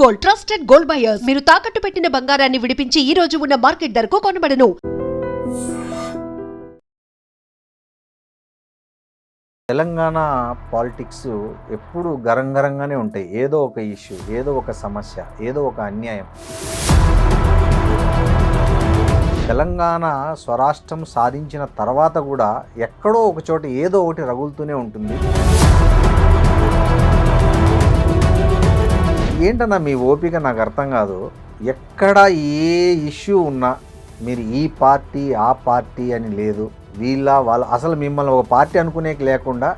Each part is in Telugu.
Gold, trusted gold buyers. మీరు తాకట్టు పెట్టిన బంగారాన్ని విడిపించి ఈ రోజు ఉన్న మార్కెట్ ధరకు కొనబడను. తెలంగాణ పాలిటిక్స్ ఎప్పుడు గరంగరంగానే ఉంటాయి. ఏదో ఒక ఇష్యూ, ఏదో ఒక సమస్య, ఏదో ఒక అన్యాయం. తెలంగాణ స్వరాష్ట్రం సాధించిన తర్వాత కూడా ఎక్కడో ఒక చోట ఏదో ఒకటి రగులుతూనే ఉంటుంది. ఏంటన్నా మీ ఓపిక నాకు అర్థం కాదు. ఎక్కడ ఏ ఇష్యూ ఉన్నా మీరు ఈ పార్టీ ఆ పార్టీ అని లేదు, వీళ్ళ వాళ్ళ అసలు మిమ్మల్ని ఒక పార్టీ అనుకునేకి లేకుండా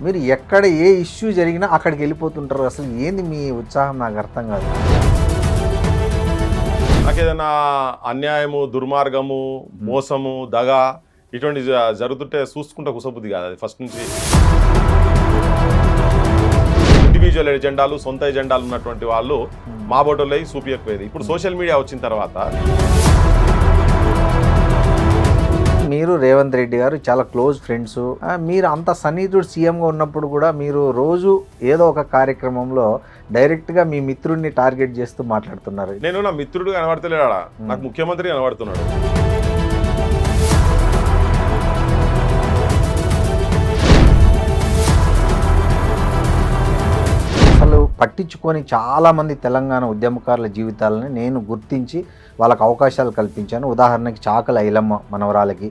మీరు ఎక్కడ ఏ ఇష్యూ జరిగినా అక్కడికి వెళ్ళిపోతుంటారు. అసలు ఏంది మీ ఉత్సాహం నాకు అర్థం కాదు. నాకు ఏదైనా అన్యాయము, దుర్మార్గము, మోసము, దగ ఇటువంటి జరుగుతుంటే చూసుకుంటే కుసబుద్ధి కాదు. అది ఫస్ట్ నుంచి ఇండివిజువల్ ఎజెండాలు, సొంత ఎజెండాలు ఉన్నటువంటి వాళ్ళు మా బోటోలో చూపించకపోయేది. ఇప్పుడు సోషల్ మీడియా వచ్చిన తర్వాత మీరు రేవంత్ రెడ్డి గారు చాలా క్లోజ్ ఫ్రెండ్స్. మీరు అంత సన్నిహితుడు సీఎంగా ఉన్నప్పుడు కూడా మీరు రోజు ఏదో ఒక కార్యక్రమంలో డైరెక్ట్గా మీ మిత్రుడిని టార్గెట్ చేస్తూ మాట్లాడుతున్నారు. నేను నా మిత్రుడు కనబడతలేడా, నాకు ముఖ్యమంత్రి కనబడుతున్నాడు. అసలు పట్టించుకొని చాలామంది తెలంగాణ ఉద్యమకారుల జీవితాలని నేను గుర్తించి వాళ్ళకి అవకాశాలు కల్పించాను. ఉదాహరణకి చాకల ఐలమ్మ మనవరాలకి,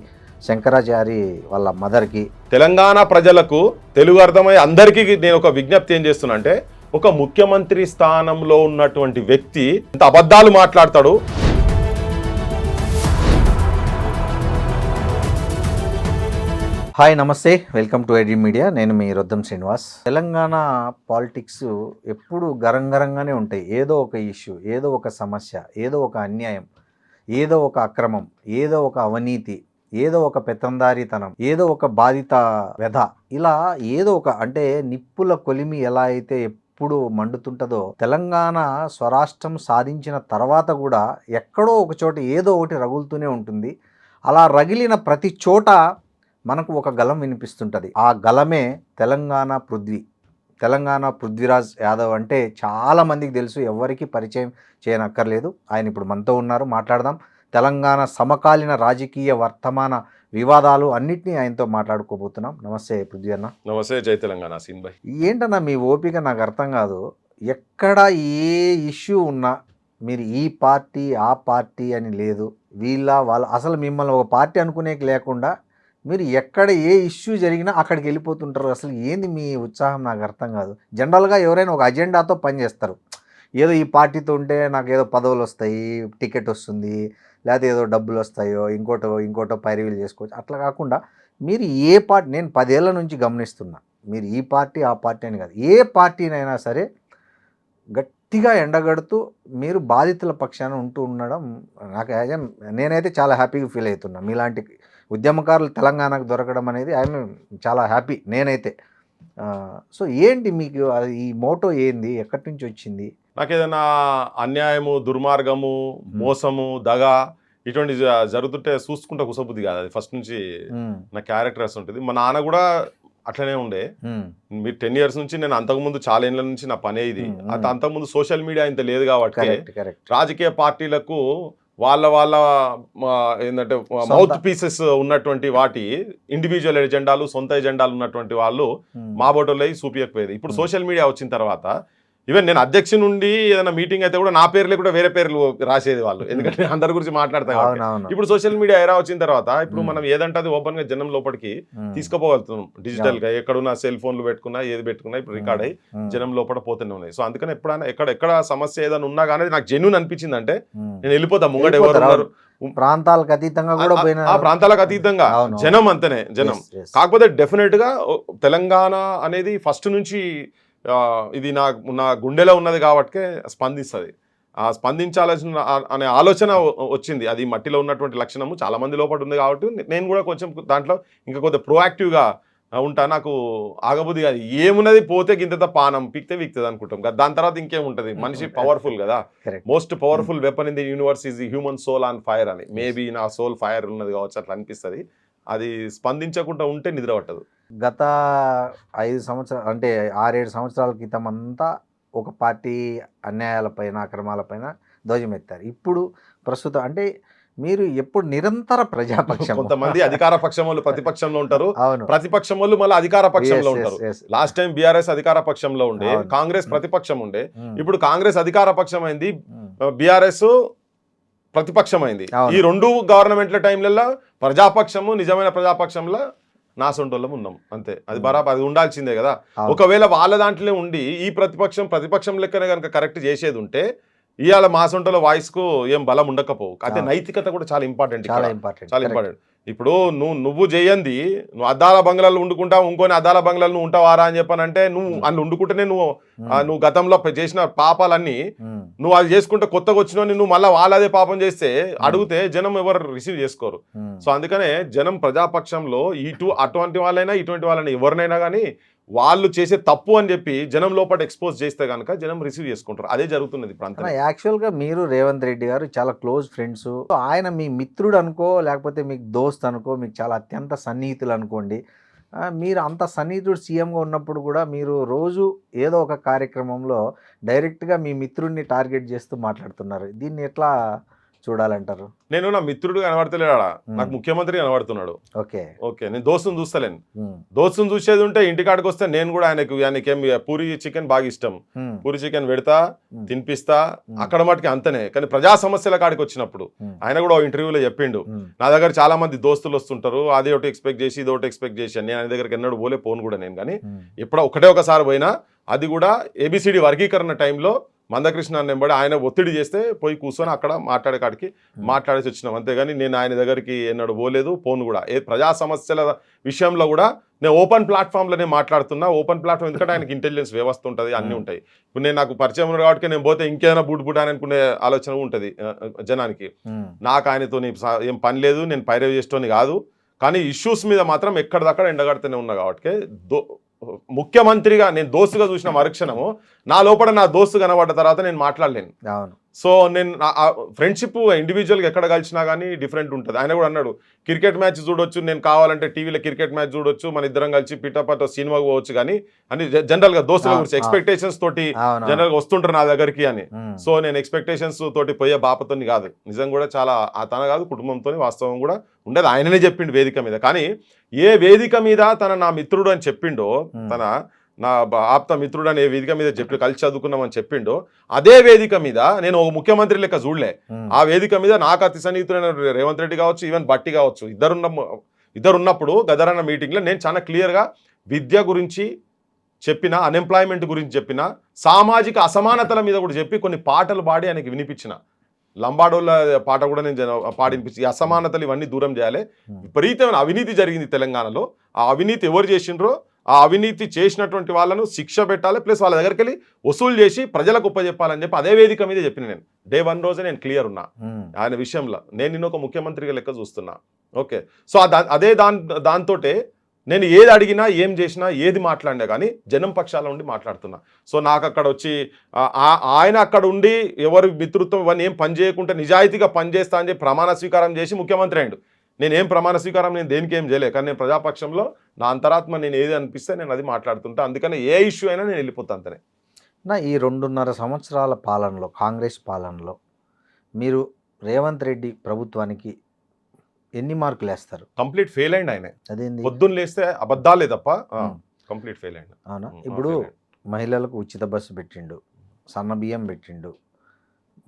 శంకరాచారి వాళ్ళ మదర్కి. తెలంగాణ ప్రజలకు తెలుగు అర్థమై అందరికీ నేను ఒక విజ్ఞప్తి ఏం చేస్తున్నా అంటే, ఒక ముఖ్యమంత్రి స్థానంలో ఉన్నటువంటి వ్యక్తి ఇంత అబద్ధాలు మాట్లాడతాడు. హాయ్, నమస్తే, వెల్కమ్ టు ఐడి మీడియా. నేను మీ రొద్దం శ్రీనివాస్. తెలంగాణ పాలిటిక్స్ ఎప్పుడు గరంగరంగానే ఉంటాయి. ఏదో ఒక ఇష్యూ, ఏదో ఒక సమస్య, ఏదో ఒక అన్యాయం, ఏదో ఒక అక్రమం, ఏదో ఒక అవినీతి, ఏదో ఒక పెత్తందారీతనం, ఏదో ఒక బాధిత వ్యధ, ఇలా ఏదో ఒక అంటే నిప్పుల కొలిమి ఎలా అయితే ఎప్పుడు మండుతుంటుందో, తెలంగాణ స్వరాష్ట్రం సాధించిన తర్వాత కూడా ఎక్కడో ఒక చోట ఏదో ఒకటి రగులుతూనే ఉంటుంది. అలా రగిలిన ప్రతి చోట మనకు ఒక గలం వినిపిస్తుంటుంది. ఆ గలమే తెలంగాణ పృథ్వీరాజ్ యాదవ్ అంటే చాలామందికి తెలుసు, ఎవరికి పరిచయం చేయనక్కర్లేదు. ఆయన ఇప్పుడు మనతో ఉన్నారు, మాట్లాడదాం. తెలంగాణ సమకాలీన రాజకీయ వర్తమాన వివాదాలు అన్నిటినీ ఆయనతో మాట్లాడుకోబోతున్నాం. నమస్తే పృథ్వీ అన్న. నమస్తే, జై తెలంగాణ. సీన్ భాయ్, ఏంటన్నా మీ ఓపిక నాకు అర్థం కాదు. ఎక్కడ ఏ ఇష్యూ ఉన్నా మీరు ఈ పార్టీ ఆ పార్టీ అని లేదు, వీళ్ళ వాళ్ళ అసలు మిమ్మల్ని ఒక పార్టీ అనుకునేకి లేకుండా మీరు ఎక్కడ ఏ ఇష్యూ జరిగినా అక్కడికి వెళ్ళిపోతుంటారు. అసలు ఏంది మీ ఉత్సాహం నాకు అర్థం కాదు. జనరల్గా ఎవరైనా ఒక అజెండాతో పనిచేస్తారు. ఏదో ఈ పార్టీతో ఉంటే నాకు ఏదో పదవులు వస్తాయి, టికెట్ వస్తుంది, లేకపోతే ఏదో డబ్బులు వస్తాయో, ఇంకోటో పైరవీలు చేసుకోవచ్చు. అట్లా కాకుండా మీరు ఏ పార్టీ, నేను 10 ఏళ్ల నుంచి గమనిస్తున్నా, మీరు ఈ పార్టీ ఆ పార్టీ అని కాదు, ఏ పార్టీనైనా సరే గట్టిగా ఎండగడుతూ మీరు బాధితుల పక్షాన ఉంటూ ఉండడం నాకు నేనైతే చాలా హ్యాపీగా ఫీల్ అవుతున్నా. మీలాంటి ఉద్యమకారులు తెలంగాణకు దొరకడం అనేది ఐఎమ్ చాలా హ్యాపీ నేనైతే. సో ఏంటి మీకు ఈ మోటో ఏంది, ఎక్కడి నుంచి వచ్చింది? నాకు ఏదైనా అన్యాయము, దుర్మార్గము, మోసము, దగ ఇటువంటి జరుగుతుంటే చూసుకుంటే కుసబుద్ధి కాదు. అది ఫస్ట్ నుంచి నా క్యారెక్టర్స్ ఉంటుంది. మా నాన్న కూడా అట్లనే ఉండే. మీరు 10 years నుంచి, నేను అంతకుముందు చాలా ఏళ్ళ నుంచి నా పనే ఇది. అంతకుముందు సోషల్ మీడియా ఇంత లేదు కాబట్టి రాజకీయ పార్టీలకు వాళ్ళ ఏంటంటే మౌత్ పీసెస్ ఉన్నటువంటి వాటి ఇండివిజువల్ ఎజెండాలు, సొంత ఎజెండాలు ఉన్నటువంటి వాళ్ళు మా బోటోలో చూపించకపోయేది. ఇప్పుడు సోషల్ మీడియా వచ్చిన తర్వాత ఈవెన్ నేను అధ్యక్ష నుండి ఏదైనా మీటింగ్ అయితే కూడా నా పేర్లే కూడా వేరే పేర్లు రాసేది వాళ్ళు, ఎందుకంటే అందరి గురించి మాట్లాడతాం. ఇప్పుడు సోషల్ మీడియా ఎరా వచ్చిన తర్వాత ఇప్పుడు మనం ఏదంటే అది ఓపెన్ గా జనం లోపలికి తీసుకుపోగలుగుతున్నాం. డిజిటల్ గా ఎక్కడున్నా సెల్ ఫోన్లు పెట్టుకున్నా, ఏది పెట్టుకున్నా ఇప్పుడు రికార్డ్ అయ్యి జనం లోపల పోతూనే ఉన్నాయి. సో అందుకని ఎప్పుడైనా ఎక్కడ సమస్య ఏదైనా ఉన్నా కానీ నాకు జెన్యూన్ అనిపించింది అంటే నేను వెళ్ళిపోతా. ముంగట ఎవరు ఉన్నారు, ప్రాంతాలకు అతీతంగా కూడా ఆ ప్రాంతాలకు అతీతంగా జనం అంతనే జనం. కాకపోతే డెఫినెట్ గా తెలంగాణ అనేది ఫస్ట్ నుంచి ఇది నా గుండెలో ఉన్నది కాబట్టి స్పందిస్తుంది. స్పందించాల్సిన అనే ఆలోచన వచ్చింది. అది మట్టిలో ఉన్నటువంటి లక్షణము చాలా మంది లోపల ఉంది కాబట్టి నేను కూడా కొంచెం దాంట్లో ఇంకా కొద్దిగా ప్రోయాక్టివ్గా ఉంటా. నాకు ఆగబుద్ధి కాదు. ఏమున్నది పోతే గింత పానం పీక్తే వీక్తుంది అనుకుంటాం కదా, దాని తర్వాత ఇంకేముంటుంది. మనిషి పవర్ఫుల్ కదా. Most powerful weapon in the universe is the human soul on fire అని. మేబీ నా సోల్ ఫైర్ ఉన్నది కావచ్చు, అట్లా అనిపిస్తుంది. అది స్పందించకుండా ఉంటే నిద్ర పట్టదు. గత 5 సంవత్సరాలు అంటే 6-7 సంవత్సరాల క్రితం అంతా ఒక పార్టీ అన్యాయాలపైన అక్రమాలపైన ధ్వజమెత్తారు. ఇప్పుడు ప్రస్తుతం అంటే మీరు ఎప్పుడు నిరంతర ప్రజాపక్షం. కొంతమంది అధికార పక్షం వాళ్ళు ప్రతిపక్షంలో ఉంటారు, అవును. ప్రతిపక్షం వాళ్ళు మళ్ళీ అధికార పక్షంలో Yes, ఉంటారు. yes, yes. Last time BRS అధికార పక్షంలో ఉండే, అవును. కాంగ్రెస్ ప్రతిపక్షం ఉండే, ఉమ్, ఇప్పుడు కాంగ్రెస్ అధికార పక్షం అయింది, ఉమ్, బీఆర్ఎస్ ప్రతిపక్షం అయింది. అవును. ఈ రెండు గవర్నమెంట్ల టైంలలో ప్రజాపక్షము నిజమైన ప్రజాపక్షంలో నాసొంటోళ్ళం ఉన్నాం అంతే. అది బరాబర్, అది ఉండాల్సిందే కదా. అవును. ఒకవేళ వాళ్ళ దాంట్లో ఉండి ఈ ప్రతిపక్షం లెక్కనే కనుక కరెక్ట్ చేసేది ఉంటే ఇవాళ మా సొంటల వాయిస్ కు ఏం బలం ఉండకపోవు. అయితే నైతికత కూడా చాలా ఇంపార్టెంట్, చాలా ఇంపార్టెంట్, చాలా ఇంపార్టెంట్. ఇప్పుడు నువ్వు చేయండి, నువ్వు అద్దాల బంగ్లాలు వండుకుంటావు, ఇంకొని అద్దాల బంగ్లాలు నువ్వు ఉంటావారా అని చెప్పానంటే నువ్వు అందులో వండుకుంటేనే నువ్వు గతంలో చేసిన పాపాలన్నీ నువ్వు అది చేసుకుంటే కొత్తగా వచ్చిన నువ్వు మళ్ళీ వాళ్ళదే పాపం చేస్తే అడిగితే జనం ఎవరు రిసీవ్ చేసుకోరు. సో అందుకనే జనం ప్రజాపక్షంలో అటువంటి వాళ్ళైనా ఇటువంటి వాళ్ళైనా ఎవరినైనా కానీ వాళ్ళు చేసే తప్పు అని చెప్పి జనం లోపల ఎక్స్పోజ్ చేస్తే కనుక జనం రిసీవ్ చేసుకుంటారు. అదే జరుగుతున్నది ఇప్పుడు. యాక్చువల్గా మీరు రేవంత్ రెడ్డి గారు చాలా క్లోజ్ ఫ్రెండ్స్. ఆయన మీ మిత్రుడు అనుకో, లేకపోతే మీకు దోస్త్ అనుకో, మీకు చాలా అత్యంత సన్నిహితులు అనుకోండి. మీరు అంత సన్నిహితుడు సీఎంగా ఉన్నప్పుడు కూడా మీరు రోజు ఏదో ఒక కార్యక్రమంలో డైరెక్ట్గా మీ మిత్రుడిని టార్గెట్ చేస్తూ మాట్లాడుతున్నారు. దీన్ని ఎట్లా చూడాలంటారు? నేను నా మిత్రుడు కనబడతలేడా, నాకు ముఖ్యమంత్రి కనబడుతున్నాడు. ఓకే నేను దోస్తుని చూస్తలేను. దోస్తుని చూసేది ఉంటే ఇంటికాడికి వస్తే నేను కూడా ఆయనకేం పూరి చికెన్ బాగా ఇష్టం, పూరి చికెన్ పెడతా, తినిపిస్తా, అక్కడ మటుకి అంతనే. కానీ ప్రజా సమస్యల కాడికి వచ్చినప్పుడు ఆయన కూడా ఇంటర్వ్యూలో చెప్పిండు, నా దగ్గర చాలా మంది దోస్తులు వస్తుంటారు, అది ఒకటి ఎక్స్పెక్ట్ చేసి ఇది ఒకటి ఎక్స్పెక్ట్ చేసి. నేను ఆయన దగ్గరికి ఎన్నడూ పోను కూడా నేను. కానీ ఎప్పుడో ఒకసారి పోయినా, అది కూడా ఏబిసిడి వర్గీకరణ టైంలో మందకృష్ణ నెంబడి ఆయన ఒత్తిడి చేస్తే పోయి కూర్చొని అక్కడ మాట్లాడేసి వచ్చినాం. అంతేగాని నేను ఆయన దగ్గరికి ఎన్నడూ పోను కూడా. ప్రజా సమస్యల విషయంలో కూడా నేను ఓపెన్ ప్లాట్ఫామ్లోనే మాట్లాడుతున్నా. ఓపెన్ ప్లాట్ఫామ్ ఎందుకంటే ఆయనకి ఇంటెలిజెన్స్ వ్యవస్థ ఉంటుంది, అన్నీ ఉంటాయి. ఇప్పుడు నాకు పరిచయం ఉన్నాడు కాబట్టి నేను పోతే ఇంకేదైనా బూట్ అని అనుకునే ఆలోచన ఉంటుంది జనానికి. నాకు ఆయనతో ఏం పని లేదు, నేను పైరవి చేస్తోని కాదు. కానీ ఇష్యూస్ మీద మాత్రం ఎక్కడిదక్కడ ఎండగడుతూనే ఉన్నా కాబట్టి ముఖ్యమంత్రిగా నేను దోస్తుగా చూసిన మరుక్షణము నా లోపల నా దోస్తు కనబడ్డ తర్వాత నేను మాట్లాడలేను. సో నేను ఫ్రెండ్షిప్ ఇండివిజువల్గా ఎక్కడ కలిసినా కానీ డిఫరెంట్ ఉంటుంది. ఆయన కూడా అన్నాడు, క్రికెట్ మ్యాచ్ చూడొచ్చు, నేను కావాలంటే టీవీలో క్రికెట్ మ్యాచ్ చూడొచ్చు, మన ఇద్దరం కలిసి పిట్టపట్ట సినిమాకి పోవచ్చు, కానీ అని జనరల్గా దోస్తుల గురించి ఎక్స్పెక్టేషన్స్ తోటి జనరల్గా వస్తుంటారు నా దగ్గరికి అని. సో నేను ఎక్స్పెక్టేషన్స్ తోటి పోయే బాపతోని కాదు, నిజం కూడా చాలా తన కాదు కుటుంబంతో వాస్తవం కూడా ఉండేది. ఆయననే చెప్పిండు వేదిక మీద. కానీ ఏ వేదిక మీద నా మిత్రుడు అని చెప్పిండో, నా ఆప్త మిత్రుడు అనే వేదిక మీద చెప్పి కలిసి చదువుకున్నామని చెప్పిండో, అదే వేదిక మీద నేను ఒక ముఖ్యమంత్రి లెక్క చూడలే. ఆ వేదిక మీద నాకు అతి సన్నిహితుడైన రేవంత్ రెడ్డి కావచ్చు, ఈవెన్ బట్టి కావచ్చు, ఇద్దరున్నప్పుడు గదరన్న మీటింగ్లో నేను చాలా క్లియర్గా విద్య గురించి చెప్పిన, అన్ఎంప్లాయ్మెంట్ గురించి చెప్పిన, సామాజిక అసమానతల మీద కూడా చెప్పి కొన్ని పాటలు పాడి ఆయనకి వినిపించిన. లంబాడోళ్ళ పాట కూడా నేను పాడినిపించి, ఈ అసమానతలు ఇవన్నీ దూరం చేయాలి. విపరీతమైన అవినీతి జరిగింది తెలంగాణలో. ఆ అవినీతి ఎవరు చేసిండ్రో ఆ అవినీతి చేసినటువంటి వాళ్ళను శిక్ష పెట్టాలి, ప్లస్ వాళ్ళ దగ్గరికి వెళ్ళి వసూలు చేసి ప్రజలకు ఉపజెప్పాలని చెప్పి అదే వేదిక మీద చెప్పిన. నేను డే 1 రోజే నేను క్లియర్ ఉన్నా ఆయన విషయంలో. నేను నిన్న ఒక ముఖ్యమంత్రిగా లెక్క చూస్తున్నా. ఓకే, సో అదే దాంతో నేను ఏది అడిగినా, ఏం చేసినా, ఏది మాట్లాడినా కానీ జనం పక్షాల ఉండి మాట్లాడుతున్నా. సో నాకు అక్కడ వచ్చి ఆయన అక్కడ ఉండి ఎవరి మిత్రుత్వం ఇవన్నీ ఏం పని చేయకుండా నిజాయితీగా పనిచేస్తా అని చెప్పి ప్రమాణ స్వీకారం చేసి ముఖ్యమంత్రి అయ్యాడు. నేనేం ప్రమాణ స్వీకారం నేను దేనికి ఏం చేయలే, కానీ నేను ప్రజాపక్షంలో నా అంతరాత్మ నేను ఏది అనిపిస్తే నేను అది మాట్లాడుతుంటా. అందుకని ఏ ఇష్యూ అయినా నేను వెళ్ళిపోతా అంతనే. ఈ 2.5 సంవత్సరాల పాలనలో, కాంగ్రెస్ పాలనలో మీరు రేవంత్ రెడ్డి ప్రభుత్వానికి ఎన్ని మార్కులు వేస్తారు? కంప్లీట్ ఫెయిల్ అయింది ఆయన. అదేంది? పొద్దున్న లేస్తే అబద్ధాలే తప్ప కంప్లీట్ ఫెయిల్ అయింది. అవునా? ఇప్పుడు మహిళలకు ఉచిత బస్సు పెట్టిండు, సన్న బియ్యం పెట్టిండు,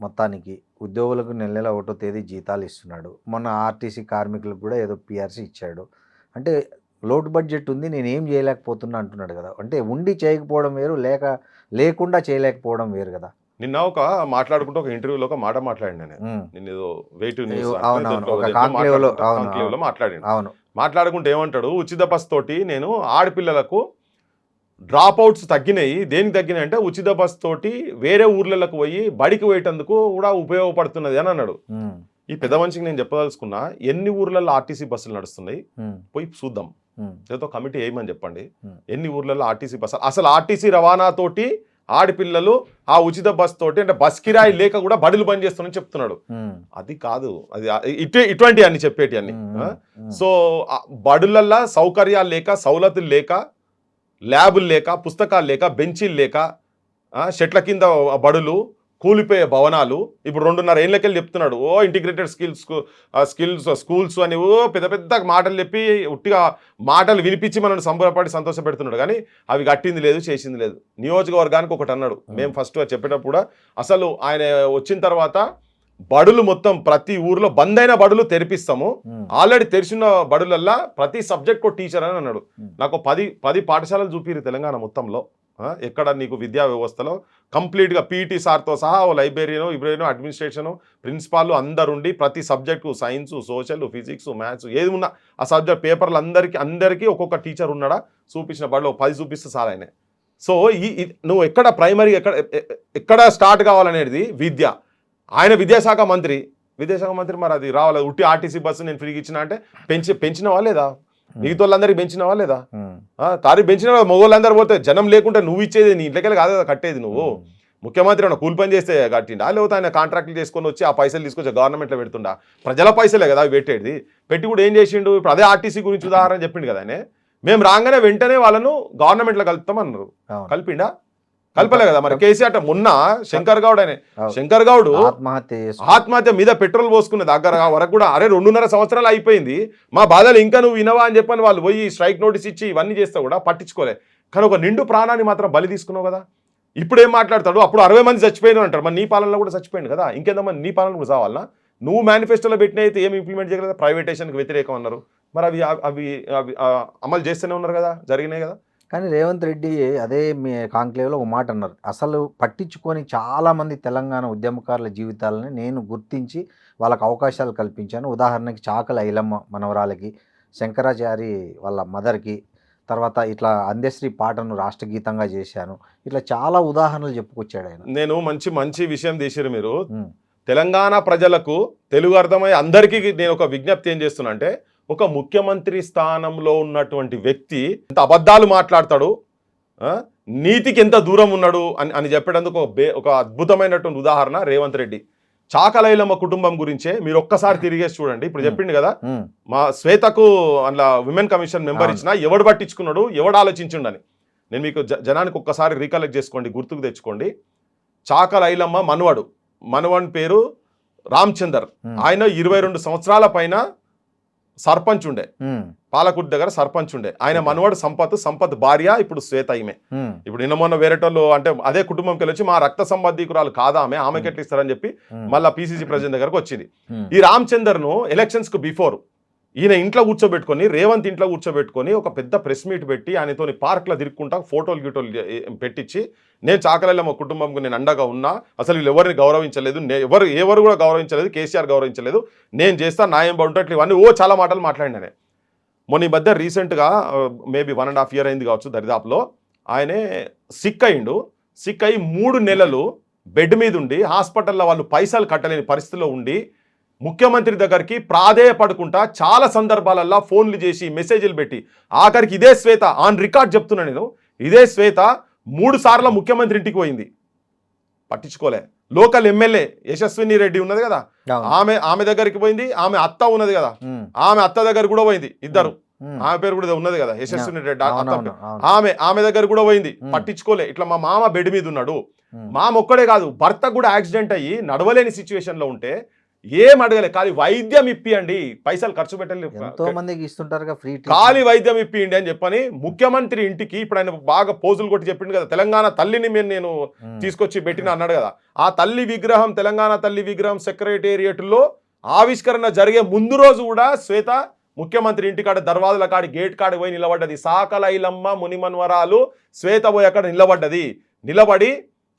మొత్తానికి ఉద్యోగులకు నెల 1వ తేదీ జీతాలు ఇస్తున్నాడు. మొన్న ఆర్టీసీ కార్మికులకు కూడా ఏదో పిఆర్సీ ఇచ్చాడు. అంటే లోటు బడ్జెట్ ఉంది, నేనేం చేయలేకపోతున్నా అంటున్నాడు కదా. అంటే ఉండి చేయకపోవడం వేరు, లేకుండా చేయలేకపోవడం వేరు కదా. నిన్న మాట్లాడుకుంటూ ఒక ఇంటర్వ్యూలో ఒక మాట మాట్లాడినా నేను ఏదో వెయిట్ మాట్లాడుకుంటే ఏమంటాడు, ఉచిత బస్ తోటి నేను ఆడపిల్లలకు డ్రాప్ అవుట్స్ తగ్గినాయి. దేనికి తగ్గినాయి అంటే ఉచిత బస్ తోటి వేరే ఊర్లకు పోయి బడికి పోయేటందుకు కూడా ఉపయోగపడుతున్నది అని అన్నాడు. ఈ పెద్ద మనిషికి నేను చెప్పదలుచుకున్నా, ఎన్ని ఊర్లలో ఆర్టీసీ బస్సులు నడుస్తున్నాయి పోయి చూద్దాం, ఏదో కమిటీ వేయమని చెప్పండి. ఎన్ని ఊర్లలో ఆర్టీసీ బస్సులు, అసలు ఆర్టీసీ రవాణా తోటి ఆడపిల్లలు ఆ ఉచిత బస్ తోటి అంటే బస్ కిరాయి లేక కూడా బడులు బంద్ చేస్తున్నారని చెప్తున్నాడు. అది కాదు, అది ఇటువంటి అన్ని చెప్పేటి అన్ని. సో బడులల్లో సౌకర్యాలు లేక, సౌలతులు లేక, ల్యాబులు లేక, పుస్తకాలు లేక, బెంచీలు లేక, చెట్ల కింద బడులు, కూలిపోయే భవనాలు. ఇప్పుడు 2.5 ఏళ్ళకెళ్ళి చెప్తున్నాడు ఇంటిగ్రేటెడ్ స్కూల్స్ అని పెద్ద పెద్ద మాటలు చెప్పి ఉట్టిగా మాటలు వినిపించి మనల్ని సంబరపడి సంతోషపెడుతున్నాడు. కానీ అవి కట్టింది లేదు, చేసింది లేదు. నియోజకవర్గానికి ఒకటి అన్నాడు. మేము ఫస్ట్ చెప్పేటప్పుడు కూడా అసలు ఆయన వచ్చిన తర్వాత బడులు మొత్తం ప్రతి ఊర్లో బంద్ అయిన బడులు తెరిపిస్తాము, ఆల్రెడీ తెరిచిన బడులల్లా ప్రతి సబ్జెక్ట్ ఒక టీచర్ అని అన్నాడు. నాకు 10 పాఠశాలలు చూపిరు తెలంగాణ మొత్తంలో. ఎక్కడ నీకు విద్యా వ్యవస్థలో కంప్లీట్గా పీటీ సార్తో సహా లైబ్రరీనో అడ్మినిస్ట్రేషను ప్రిన్సిపాల్ అందరుండి ప్రతి subject science, social, physics, maths ఏది ఉన్నా ఆ సబ్జెక్ట్ పేపర్లు అందరికీ ఒక్కొక్క టీచర్ ఉన్నాడా చూపించిన బడిలో 10 చూపిస్తే సార్ ఆయన. సో నువ్వు ఎక్కడ ప్రైమరీ ఎక్కడ స్టార్ట్ కావాలనేది విద్య. ఆయన విద్యాశాఖ మంత్రి మరి అది రావాలి. ఉట్టి ఆర్టీసీ బస్సు నేను ఫ్రీగా ఇచ్చిన అంటే పెంచినవా లేదా? మిగతా వాళ్ళందరికీ పెంచినవా లేదా? తారీఖు పెంచిన మగవాళ్ళందరూ పోతే జనం లేకుంటే నువ్వు ఇచ్చేది నీ ఇంట్లోకెళ్ళి కాదు కదా కట్టేది. నువ్వు ముఖ్యమంత్రి అన్న కూలి పని చేస్తే కట్టిండా, లేకపోతే ఆయన కాంట్రాక్ట్లు చేసుకొని వచ్చి ఆ పైసలు తీసుకొచ్చి గవర్నమెంట్లో పెడుతుండా? ప్రజల పైసలే కదా అవి పెట్టేది. పెట్టి కూడా ఏం చేసిండు? ఇప్పుడు అదే ఆర్టీసీ గురించి ఉదాహరణ చెప్పిండు కదా ఆయన. మేము రాగానే వెంటనే వాళ్ళను గవర్నమెంట్లో కలుపుతామన్నారు. కలిపిండా? కలపలే కదా. మరి కేసీఆర్ మొన్న శంకర్ గౌడ్ ఆత్మహత్య మీద పెట్రోల్ పోసుకునే దగ్గర వరకు కూడా 2.5 సంవత్సరాలు అయిపోయింది, మా బాధలు ఇంకా నువ్వు వినవా అని చెప్పని వాళ్ళు పోయి స్ట్రైక్ నోటీస్ ఇచ్చి ఇవన్నీ చేస్తా కూడా పట్టించుకోలే. కానీ ఒక నిండు ప్రాణాన్ని మాత్రం బలి తీసుకున్నావు కదా. ఇప్పుడు ఏం మాట్లాడతాడు? అప్పుడు 60 మంది చచ్చిపోయినా అంటారు. మరి నీ పాలనలో కూడా చచ్చిపోయింది కదా, ఇంకెంతమంది నీ పాలన కూడా చావాలన్నా? నువ్వు మేనిఫెస్టోలో పెట్టిన అయితే ఏమి ఇంప్లిమెంట్ చేయగలదా? ప్రైవేటేషన్కి వ్యతిరేకం అన్నారు. మరి అవి అమలు చేస్తూనే ఉన్నారు కదా, జరిగినాయి కదా. కానీ రేవంత్ రెడ్డి అదే మీ కాంక్లేవ్లో ఒక మాట అన్నారు, అసలు పట్టించుకొని చాలామంది తెలంగాణ ఉద్యమకారుల జీవితాలని నేను గుర్తించి వాళ్ళకి అవకాశాలు కల్పించాను. ఉదాహరణకి చాకల ఐలమ్మ మనవరాలకి, శంకరాచారి వాళ్ళ మదర్కి, తర్వాత ఇట్లా అందశ్రీ పాటను రాష్ట్ర గీతంగా చేశాను. ఇట్లా చాలా ఉదాహరణలు చెప్పుకొచ్చాడు ఆయన. నేను మంచి విషయం తీసారు మీరు. తెలంగాణ ప్రజలకు తెలుగు అర్థమై అందరికీ నేను ఒక విజ్ఞప్తి ఏం చేస్తున్నా అంటే, ఒక ముఖ్యమంత్రి స్థానంలో ఉన్నటువంటి వ్యక్తి ఎంత అబద్ధాలు మాట్లాడతాడు, నీతికి ఎంత దూరం ఉన్నాడు అని చెప్పేందుకు ఒక అద్భుతమైనటువంటి ఉదాహరణ రేవంత్ రెడ్డి. చాకలైలమ్మ కుటుంబం గురించే మీరు ఒక్కసారి తిరిగేసి చూడండి. ఇప్పుడు చెప్పిండు కదా మా శ్వేతకు అందులో విమెన్ కమిషన్ మెంబర్ ఇచ్చినా ఎవడు పట్టించుకున్నాడు, ఎవడు ఆలోచించుండని. నేను మీకు జనానికి ఒక్కసారి రీకలెక్ట్ చేసుకోండి, గుర్తుకు తెచ్చుకోండి. చాకలైలమ్మ మనవడి పేరు రామచందర్. ఆయన 22 సంవత్సరాల పైన సర్పంచ్ ఉండే, పాలకుర్తి దగ్గర సర్పంచ్ ఉండే. ఆయన మనవాడు సంపత్ భార్య ఇప్పుడు శ్వేత. ఈమె ఇప్పుడు నిన్న మొన్న వేరేటోళ్ళు అంటే అదే కుటుంబంకి వెళ్ళి వచ్చి మా రక్త సంబంధికురాలు కాదా ఆమెకి ఎట్లా ఇస్తారని చెప్పి మళ్ళీ పీసీసీ ప్రెసిడెంట్ దగ్గరకు వచ్చింది. ఈ రామచందర్ను ఎలక్షన్స్ కు బిఫోర్ ఈయన ఇంట్లో కూర్చోబెట్టుకొని, రేవంత్ ఇంట్లో కూర్చోబెట్టుకొని ఒక పెద్ద ప్రెస్ మీట్ పెట్టి ఆయనతో పార్క్లో తిరుక్కుంటా ఫోటోలు పెట్టించి, నేను చాకలైలమ్మ కుటుంబంకు నేను అండగా ఉన్నా, అసలు వీళ్ళు ఎవరిని గౌరవించలేదు, ఎవరు కూడా గౌరవించలేదు, కేసీఆర్ గౌరవించలేదు, నేను చేస్తా న్యాయం బాగుంటట్లు ఇవన్నీ చాలా మాటలు మాట్లాడినానే. మొన్న ఈ మధ్య రీసెంట్గా మేబీ 1.5 year అయింది కావచ్చు దరిదాపులో, ఆయనే సిక్ అయ్యి 3 నెలలు బెడ్ మీద ఉండి హాస్పిటల్లో వాళ్ళు పైసలు కట్టలేని పరిస్థితిలో ఉండి ముఖ్యమంత్రి దగ్గరికి ప్రాధేయపడుకుంటా చాలా సందర్భాలల్లో ఫోన్లు చేసి మెసేజ్లు పెట్టి ఆఖరికి ఇదే శ్వేత ఆన్ రికార్డ్ చెప్తున్నా నేను, ఇదే శ్వేత 3 సార్లు ముఖ్యమంత్రి ఇంటికి పోయింది, పట్టించుకోలే. లోకల్ ఎమ్మెల్యే యశస్విని రెడ్డి ఉన్నది కదా, ఆమె దగ్గరికి పోయింది. ఆమె అత్త ఉన్నది కదా, ఆమె అత్త దగ్గర కూడా పోయింది. ఇద్దరు, ఆమె పేరు కూడా ఉన్నది కదా యశస్విని రెడ్డి ఆమె దగ్గర కూడా పోయింది, పట్టించుకోలే. ఇట్లా మా మామ బెడ్ మీద ఉన్నాడు, మామ ఒక్కడే కాదు భర్త కూడా యాక్సిడెంట్ అయ్యి నడవలేని సిచ్యువేషన్ లో ఉంటే ఏం అడగలే, ఖాళీ వైద్యం ఇప్పియండి, పైసలు ఖర్చు పెట్టలేదు, ఎంతో మందికి ఇస్తుంటారు ఫ్రీ, ఖాళీ వైద్యం ఇప్పియండి అని చెప్పని ముఖ్యమంత్రి ఇంటికి. ఇప్పుడు ఆయన బాగా పోజులు కొట్టి చెప్పిండు కదా, తెలంగాణ తల్లిని నేను తీసుకొచ్చి పెట్టిన అన్నాడు కదా, ఆ తల్లి విగ్రహం, తెలంగాణ తల్లి విగ్రహం సెక్రటేరియట్లో ఆవిష్కరణ జరిగే ముందు రోజు కూడా శ్వేత ముఖ్యమంత్రి ఇంటికాడ దర్వాజుల కాడి గేట్ కాడి పోయి నిలబడ్డది. సాకలైలమ్మ మునిమన్వరాలు శ్వేత పోయి అక్కడ నిలబడి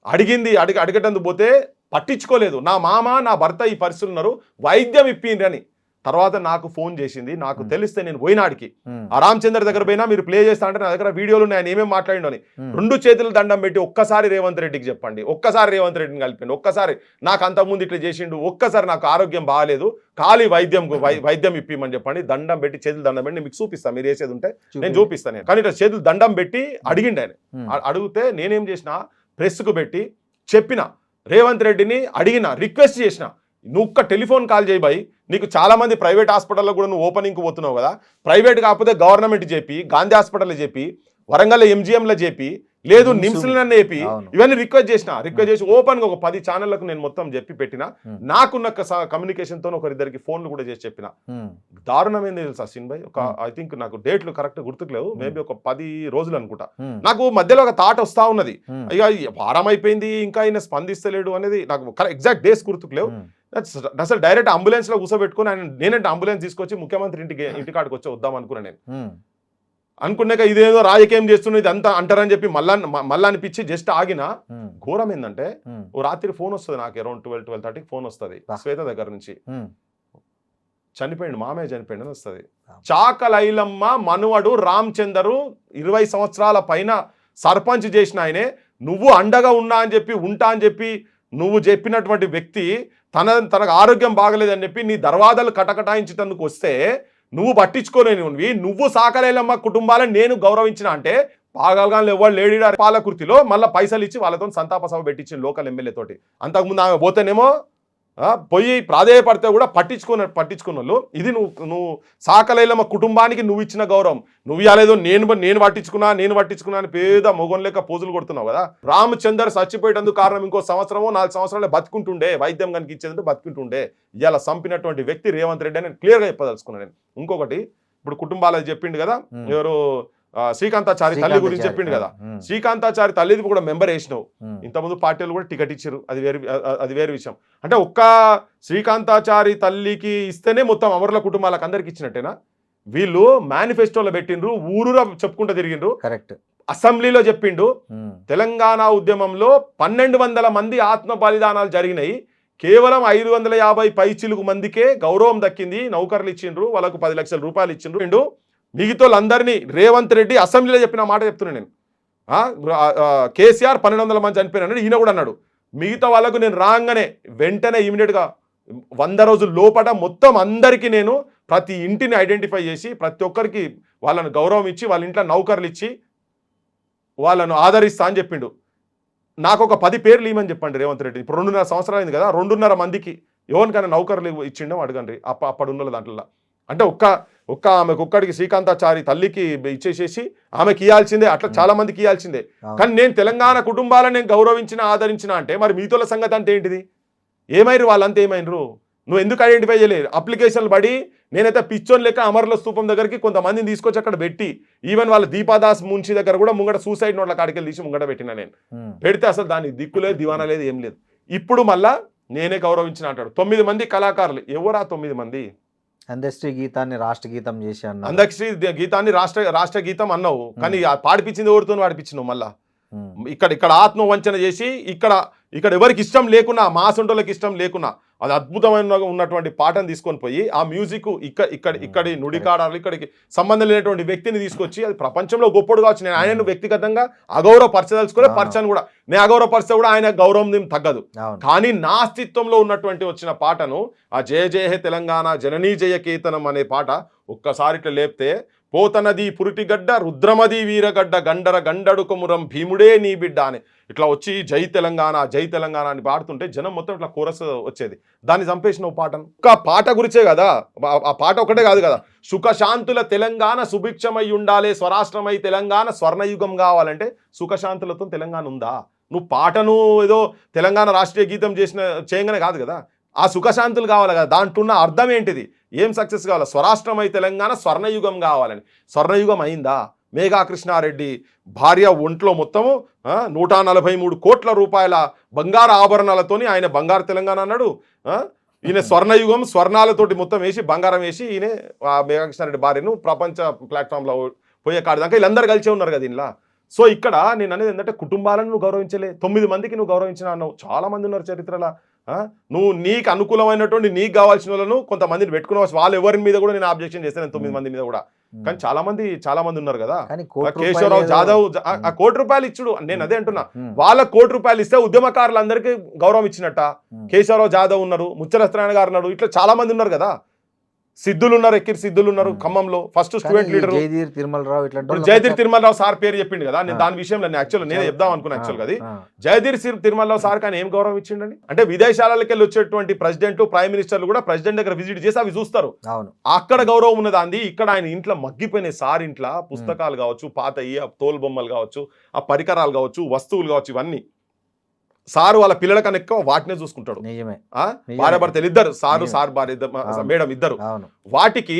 అడిగేటందుకు పోతే పట్టించుకోలేదు. నా మామ నా భర్త ఈ పరిస్థితులు ఉన్నారు, వైద్యం ఇప్పిండ్రి అని. తర్వాత నాకు ఫోన్ చేసింది, నాకు తెలిస్తే నేను పోయినాడికి ఆ రామచంద్ర దగ్గర పోయినా, మీరు ప్లే చేస్తా అంటే నా దగ్గర వీడియోలు ఉన్నాయి, ఆయన ఏమేమి మాట్లాడిండు అని. 2 చేతులు దండం పెట్టి ఒక్కసారి రేవంత్ రెడ్డికి చెప్పండి, ఒక్కసారి రేవంత్ రెడ్డిని కలిపండి, ఒక్కసారి నాకు అంతకుముందు ఇట్లా చేసిండు, ఒక్కసారి నాకు ఆరోగ్యం బాగాలేదు, ఖాళీ వైద్యం ఇప్పిమని చెప్పండి. దండం పెట్టి చేతులు దండం పెట్టి మీకు చూపిస్తాను, మీరు వేసేది ఉంటే నేను చూపిస్తాను. కానీ ఇట్లా చేతులు దండం పెట్టి అడిగిండు ఆయన. అడిగితే నేనేం చేసిన, ప్రెస్కు పెట్టి చెప్పిన, రేవంత్ రెడ్డిని అడిగిన, రిక్వెస్ట్ చేసిన, నువ్వు ఒక్క టెలిఫోన్ కాల్ చేయి బాయ్, నీకు చాలా మంది ప్రైవేట్ హాస్పిటల్లో కూడా నువ్వు ఓపెనింగ్కి పోతున్నావు కదా, ప్రైవేట్ కాకపోతే గవర్నమెంట్ చెప్పి, గాంధీ హాస్పిటల్లో చెప్పి, వరంగల్ ఎంజిఎంలో చెప్పి, లేదు నిమ్స్ నిమ్స్లన్నీ ఏపి అవును. ఇవన్నీ రిక్వెస్ట్ చేసి ఓపెన్ గా ఒక 10 ఛానళ్లకు నేను మొత్తం చెప్పి పెట్టిన నాకున్న కమ్యూనికేషన్ తో ఒకరిద్దరికి ఫోన్లు కూడా చేసి చెప్పిన. దారుణమైంది తెలుసా అశ్విన్ భాయ్, ఒక ఐ థింక్ నాకు డేట్లు కరెక్ట్ గుర్తుకులేవు, మేబీ ఒక 10 రోజులు అనుకుంటా. నాకు మధ్యలో ఒక థాట్ వస్తా ఉన్నది, ఇక వారం అయిపోయింది ఇంకా ఆయన స్పందిస్తలేడు అనేది నాకు ఎగ్జాక్ట్ డేస్ గుర్తుకులేవు. అసలు డైరెక్ట్ అంబులెన్స్ లో కూర్చోబెట్టుకుని ఆయన నేనంటే అంబులెన్స్ తీసుకొచ్చి ముఖ్యమంత్రి ఇంటికాడికి వచ్చి వద్దాం అనుకున్నా నేను. అనుకున్నాక ఇదేదో రాజకీయం చేస్తున్నది అంతా అంటారని చెప్పి మళ్ళా అనిపించి జస్ట్ ఆగిన. ఘోరం ఏంటంటే ఓ రాత్రి ఫోన్ వస్తుంది నాకు, అరౌండ్ 12-12:30 ఫోన్ వస్తుంది శ్వేత దగ్గర నుంచి, చనిపోయింది మామయ్య చనిపోయింది అని వస్తుంది. చాకలైలమ్మ మనవడు రామచందరు 20 సంవత్సరాల పైన సర్పంచ్ చేసిన ఆయనే, నువ్వు అండగా ఉన్నా అని చెప్పి ఉంటా అని చెప్పి నువ్వు చెప్పినటువంటి వ్యక్తి తనకు ఆరోగ్యం బాగలేదని చెప్పి నీ దర్వాజాలు కటకటాయించేందుకు వస్తే నువ్వు పట్టించుకోలేనివి, నువ్వు సాకలేలమ్మ కుటుంబాలను నేను గౌరవించిన అంటే పాగలగానే ఎవరు లేడీ పాలకృతిలో మళ్ళీ పైసలు ఇచ్చి వాళ్ళతో సంతాప సభ పెట్టించిన లోకల్ ఎమ్మెల్యే తోటి. అంతకుముందు ఆమె పోతేనేమో పోయి ప్రాధేయపడితే కూడా పట్టించుకున్న వాళ్ళు. ఇది నువ్వు సాకలేలమ్మ కుటుంబానికి నువ్వు ఇచ్చిన గౌరవం. నువ్వు ఇవ్వలేదు నేను పట్టించుకున్నా అని పేద మొగం లెక్క పోజులు కొడుతున్నావు కదా. రామచందర్ చచ్చిపోయేటందుకు కారణం ఇంకో 4 సంవత్సరాలే బతుకుంటుండే, వైద్యం కనుక ఇచ్చేదంటే బతుకుంటుండే. ఇలా చంపినటువంటి వ్యక్తి రేవంత్ రెడ్డి అని క్లియర్గా చెప్పదలుచుకున్నాను నేను. ఇంకొకటి, ఇప్పుడు కుటుంబాలు చెప్పిండు కదా, ఎవరు శ్రీకాంతాచారి తల్లి గురించి చెప్పిండు కదా, శ్రీకాంతాచారి తల్లిది కూడా మెంబర్ వేసినావు, ఇంతకుముందు పార్టీలు కూడా టికెట్ ఇచ్చారు, అది వేరే విషయం. అంటే ఒక్క శ్రీకాంతాచారి తల్లికి ఇస్తేనే మొత్తం అమరుల కుటుంబాలకు అందరికి ఇచ్చినట్టేనా? వీళ్ళు మేనిఫెస్టోలో పెట్టిండ్రు, ఊరూరా చెప్పుకుంటూ తిరిగిండ్రు. కరెక్ట్. అసెంబ్లీలో చెప్పిండు తెలంగాణ ఉద్యమంలో 1200 మంది ఆత్మ బలిదానాలు జరిగినాయి, కేవలం 550 పైచిలుకు మందికే గౌరవం దక్కింది, నౌకర్లు ఇచ్చిండ్రు, వాళ్ళకు 10 లక్షల రూపాయలు ఇచ్చిండ్రు. మిగతా అందరినీ రేవంత్ రెడ్డి అసెంబ్లీలో చెప్పిన మాట చెప్తున్నాను నేను. కేసీఆర్ 1200 మంది చనిపోయినాడు, ఈయన కూడా అన్నాడు. మిగతా వాళ్ళకు నేను రాగానే వెంటనే ఇమీడియట్గా 100 రోజుల లోపల మొత్తం అందరికీ నేను ప్రతి ఇంటిని ఐడెంటిఫై చేసి ప్రతి ఒక్కరికి వాళ్ళను గౌరవం ఇచ్చి వాళ్ళ ఇంట్లో నౌకర్లు ఇచ్చి వాళ్ళను ఆదరిస్తా అని చెప్పిండు. నాకు ఒక 10 పేర్లు ఇవ్వమని చెప్పండి రేవంత్ రెడ్డి. ఇప్పుడు 2.5 సంవత్సరాలు అయింది కదా, 2.5 మందికి ఎవరికైనా నౌకర్లు ఇచ్చిండో అడగండి అప్పుడున్న దాంట్లో. అంటే ఆమెకు ఒక్కడికి శ్రీకాంతాచారి తల్లికి ఇచ్చేసేసి ఆమెకి ఇవ్వాల్సిందే, అట్లా చాలా మందికి ఇవ్వాల్సిందే. కానీ నేను తెలంగాణ కుటుంబాలను నేను గౌరవించిన ఆదరించిన అంటే మరి మీతోల సంగతి అంటే ఏంటిది? ఏమైరు వాళ్ళంతా ఏమైనరు? నువ్వు ఎందుకు ఐడెంటిఫై చేయలేదు? అప్లికేషన్లు పడి నేనైతే పిచ్చోన్ లెక్క అమర్ల స్తూపం దగ్గరికి కొంతమందిని తీసుకొచ్చి అక్కడ పెట్టి, ఈవెన్ వాళ్ళ దీపాదాస్ మున్షి దగ్గర కూడా ముంగట సూసైడ్ నోట్ల కాడికి తీసి ముంగట పెట్టిన నేను. పెడితే అసలు దానికి దిక్కు లేదు, దివానా లేదు, ఏం లేదు. ఇప్పుడు మళ్ళా నేనే గౌరవించిన అంటాడు. 9 మంది కళాకారులు, ఎవరా 9 మంది? అందశ్రీ గీతాన్ని రాష్ట్ర గీతం చేసి అన్నా, అందశ్రీ గీతాన్ని రాష్ట్ర గీతం అన్నావు, కానీ పాడిపించింది ఎవరితో పాడిపించినావు? మళ్ళా ఇక్కడ ఆత్మవంచన చేసి ఇక్కడ ఎవరికి ఇష్టం లేకున్నా, మా సొంటోళ్ళకి ఇష్టం లేకున్నా అది అద్భుతమైన ఉన్నటువంటి పాటను తీసుకొని పోయి ఆ మ్యూజిక్ ఇక్కడి నుడికాడాలు ఇక్కడికి సంబంధం లేనటువంటి వ్యక్తిని తీసుకొచ్చి అది ప్రపంచంలో గొప్పడు కావచ్చు. నేను ఆయనను వ్యక్తిగతంగా అగౌరవపరచదలుచుకోలే, పరిచయం కూడా నేను అగౌరవపరిస్తే కూడా ఆయన గౌరవం తగ్గదు. కానీ నా అస్తిత్వంలో ఉన్నటువంటి వచ్చిన పాటను ఆ జయ జయ హే తెలంగాణ జననీ జయ కేతనం అనే పాట ఒక్కసారి ఇట్లా లేపితే, పోతనది పురిటిగడ్డ రుద్రమది వీరగడ్డ గండర గండడు కొమురం భీముడే నీ బిడ్డ అని ఇట్లా వచ్చి జై తెలంగాణ అని పాడుతుంటే జనం మొత్తం ఇట్లా కోరస్ వచ్చేది. దాన్ని చంపేసిన పాటను ఒక పాట గురించే కదా, ఆ పాట ఒకటే కాదు కదా. సుఖశాంతుల తెలంగాణ సుభిక్షమై ఉండాలి, స్వరాష్ట్రమై తెలంగాణ స్వర్ణయుగం కావాలంటే సుఖశాంతులతో తెలంగాణ ఉందా? నువ్వు పాటను ఏదో తెలంగాణ రాష్ట్రీయ గీతం చేయగానే కాదు కదా, ఆ సుఖశాంతులు కావాలి కదా. దాంట్లో ఉన్న అర్థం ఏంటిది? ఏం సక్సెస్ కావాలి? స్వరాష్ట్రమై తెలంగాణ స్వర్ణయుగం కావాలని. స్వర్ణయుగం అయిందా? మేఘా కృష్ణారెడ్డి భార్య ఒంట్లో మొత్తము 143 కోట్ల రూపాయల బంగారు ఆభరణాలతోని ఆయన బంగారు తెలంగాణ అన్నాడు. ఈయన స్వర్ణయుగం స్వర్ణాలతోటి మొత్తం వేసి బంగారం వేసి ఈయన మేఘా కృష్ణారెడ్డి భార్యను ప్రపంచ ప్లాట్ఫామ్లో పోయే కాడదాకా వీళ్ళందరూ కలిసే ఉన్నారు కదా దీనిలో. సో ఇక్కడ నేను అనేది ఏంటంటే కుటుంబాలను నువ్వు గౌరవించలే, 9 మందికి నువ్వు గౌరవించిన అన్నావు. చాలా మంది ఉన్నారు చరిత్రలో. నువ్వు నీకు అనుకూలమైనటువంటి నీకు కావాల్సిన వాళ్ళను కొంతమందిని పెట్టుకున్నావు. వాళ్ళు ఎవరి మీద కూడా నేను అబ్జెక్షన్ చేస్తాను 9 మంది మీద కూడా. కానీ చాలా మంది ఉన్నారు కదా. కేశవరావు జాదవ్ ఆ ₹1 ఇచ్చుడు, నేను అదే అంటున్నా. వాళ్ళ ₹1 ఇస్తే ఉద్యమకారులందరికీ గౌరవం ఇచ్చినట్ట. కేశవరావు జాదవ్ ఉన్నారు, ముచ్చరస్త్రాయణ గారు ఉన్నారు, ఇట్లా చాలా మంది ఉన్నారు కదా. సిద్ధులు ఉన్నారు, ఎక్కిరి సిద్ధులు ఉన్నారు ఖమ్మంలో ఫస్ట్ స్టూడెంట్ లీడర్. జయదీర్ తిరుమలరావు ఇట్లాంటి జయదీర్ తిరుమలరావు సార్ పేరు చెప్పిండు కదా, నేను దాని విషయంలో యాక్చువల్ నేనే చెప్దాం అనుకున్నా. యాక్చువల్ గా అది జయదీర్ తిరుమలరావు సార్ కానీ ఏం గౌరవం ఇచ్చిండని అంటే విదేశాలకు వెళ్ళి వచ్చేటువంటి ప్రెసిడెంట్ ప్రైమ్ మినిస్టర్లు కూడా ప్రెసిడెంట్ దగ్గర విజిట్ చేసి అవి చూస్తారు. అక్కడ గౌరవం ఉన్నది అంది. ఇక్కడ ఆయన ఇంట్లో మగ్గిపోయిన సార్ ఇంట్లో పుస్తకాలు కావచ్చు, పాత తోలు బొమ్మలు కావచ్చు, ఆ పరికరాలు కావచ్చు, వస్తువులు కావచ్చు, ఇవన్నీ సారు వాళ్ళ పిల్లల కన్నా ఎక్కువ వాటినే చూసుకుంటాడు. భార్య భర్తలు ఇద్దరు, సార్ భార్య మేడం ఇద్దరు. వాటికి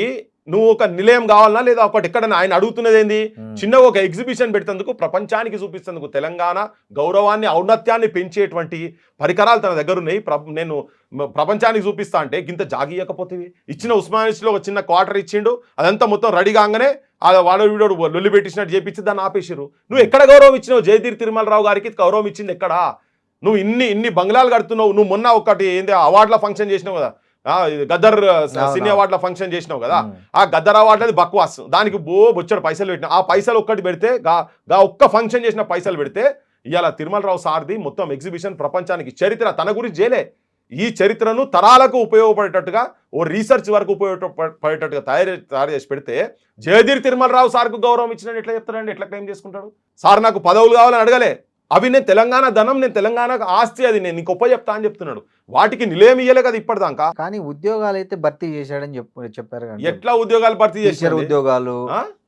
నువ్వు ఒక నిలయం కావాలన్నా లేదా ఒకటి ఎక్కడన్నా ఆయన అడుగుతున్నది ఏంది, చిన్నగా ఒక ఎగ్జిబిషన్ పెట్టేందుకు, ప్రపంచానికి చూపిస్తేందుకు తెలంగాణ గౌరవాన్ని ఔన్నత్యాన్ని పెంచేటువంటి పరికరాలు తన దగ్గర ఉన్నాయి. నేను ప్రపంచానికి చూపిస్తా అంటే గింత జాగియకపోతే ఇచ్చిన ఉస్మానియాలో ఒక చిన్న క్వార్టర్ ఇచ్చిండు, అదంతా మొత్తం రెడీ కాగానే వాడు వీడు లొల్లి పెట్టించినట్టు చేపించి దాన్ని ఆపేసారు. నువ్వు ఎక్కడ గౌరవం ఇచ్చినావు? జయదీర్ తిరుమలరావు గారికి గౌరవం ఇచ్చింది ఎక్కడా? నువ్వు ఇన్ని బంగ్లాలు కడుతున్నావు. నువ్వు మొన్న ఒకటి ఏంది అవార్డుల ఫంక్షన్ చేసినావు కదా, గద్దర్ సినీ అవార్డుల ఫంక్షన్ చేసినావు కదా, ఆ గద్దర్ అవార్డులది బక్వాస్, దానికి బొచ్చడు పైసలు పెట్టినా. ఆ పైసలు ఒక్కటి పెడితే ఒక్క ఫంక్షన్ చేసిన పైసలు పెడితే ఇవాళ తిరుమలరావు సార్ది మొత్తం ఎగ్జిబిషన్ ప్రపంచానికి చరిత్ర తన గురించి చేయలే. ఈ చరిత్రను తరాలకు ఉపయోగపడేటట్టుగా ఓ రీసెర్చ్ వరకు ఉపయోగపడేటట్టుగా తయారు చేసి పెడితే జయదీర్ తిరుమలరావు సార్కు గౌరవం ఇచ్చినట్టు ఎట్లా చెప్తాడండి? ఎట్లా క్లెయిమ్ చేసుకుంటాడు? సార్ నాకు పదవులు కావాలని అడగలే, అవి నేను తెలంగాణ ధనం, నేను తెలంగాణకు ఆస్తి, అది నేను నీకు గొప్ప చెప్తా అని చెప్తున్నాడు. వాటికి నిలయం ఇయ్యలే కదా ఇప్పటిదాకా. కానీ ఉద్యోగాలు అయితే భర్తీ చేశాడని చెప్పారు. ఎట్లా ఉద్యోగాలు భర్తీ చేశారు? ఉద్యోగాలు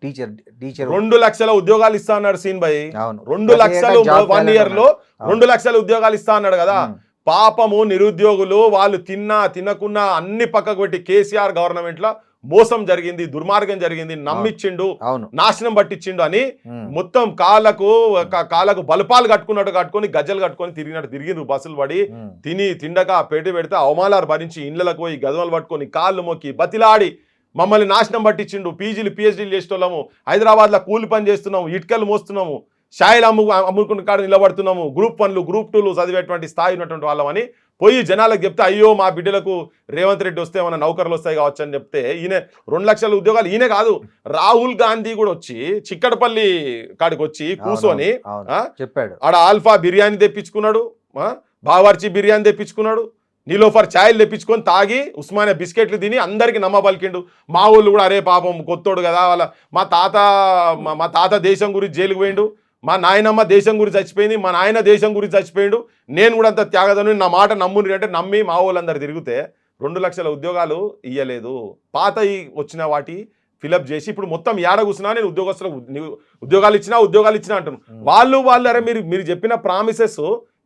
టీచర్ 2 లక్షల ఉద్యోగాలు ఇస్తా అన్నాడు సీన్ భాయ్. 2 లక్షలు 1 year లో 2 లక్షల ఉద్యోగాలు ఇస్తా అన్నాడు కదా. పాపము నిరుద్యోగులు వాళ్ళు తినకున్నా అన్ని పక్కకు పెట్టి కేసీఆర్ గవర్నమెంట్ లో మోసం జరిగింది, దుర్మార్గం జరిగింది, నమ్మిచ్చిండు, నాశనం పట్టించిండు అని మొత్తం కాళ్ళకు బలపాలు కట్టుకొని గజ్జలు కట్టుకొని తిరిగినారు బస్సులు పడి తిండక పెట్టి పెడితే అవమానాలు భరించి ఇళ్లకు పోయి గదవలు పట్టుకొని కాళ్ళు మొక్కి బతిలాడి మమ్మల్ని నాశనం పట్టించిండు. పీజీలు పిహెచ్డీలు చేసేటోళ్ళము, హైదరాబాద్లో కూలి పని చేస్తున్నాము, ఇటుకలు మోస్తున్నాము, షాయిలు అమ్ముకున్న కాడ నిలబడుతున్నాము, గ్రూప్ 1లు గ్రూప్ 2లు చదివేటువంటి స్థాయి ఉన్నటువంటి వాళ్ళమని పోయి జనాలకు చెప్తే అయ్యో మా బిడ్డలకు రేవంత్ రెడ్డి వస్తే ఏమైనా నౌకర్లు వస్తాయి కావచ్చు అని చెప్తే ఈయన 2 లక్షల ఉద్యోగాలు ఈయనే కాదు, రాహుల్ గాంధీ కూడా వచ్చి చిక్కడపల్లి కాడికి వచ్చి కూర్చొని చెప్పాడు. ఆడ ఆల్ఫా బిర్యానీ తెప్పించుకున్నాడు, బావర్చి బిర్యానీ తెప్పించుకున్నాడు, నీలోఫర్ ఛాయలు తెప్పించుకొని తాగి ఉస్మానియా బిస్కెట్లు తిని అందరికి నమ్మ పలికిండు. మా ఊళ్ళు కూడా అరే పాపం కొత్తోడు కదా, వాళ్ళ మా తాత దేశం గురించి జైలుకు పోయిండు, మా నాయనమ్మ దేశం గురించి చచ్చిపోయింది, మా నాయన దేశం గురించి చచ్చిపోయిండు, నేను కూడా అంత త్యాగదను, నా మాట నమ్ముని అంటే నమ్మి మా వాళ్ళందరూ తిరిగితే 2 లక్షల ఉద్యోగాలు ఇయ్యలేదు. పాత వచ్చిన వాటి ఫిలప్ చేసి ఇప్పుడు మొత్తం ఏడ కూర్చున్నా నేను ఉద్యోగాలు ఇచ్చినా అంటాను. వాళ్ళు అరే మీరు చెప్పిన ప్రామిసెస్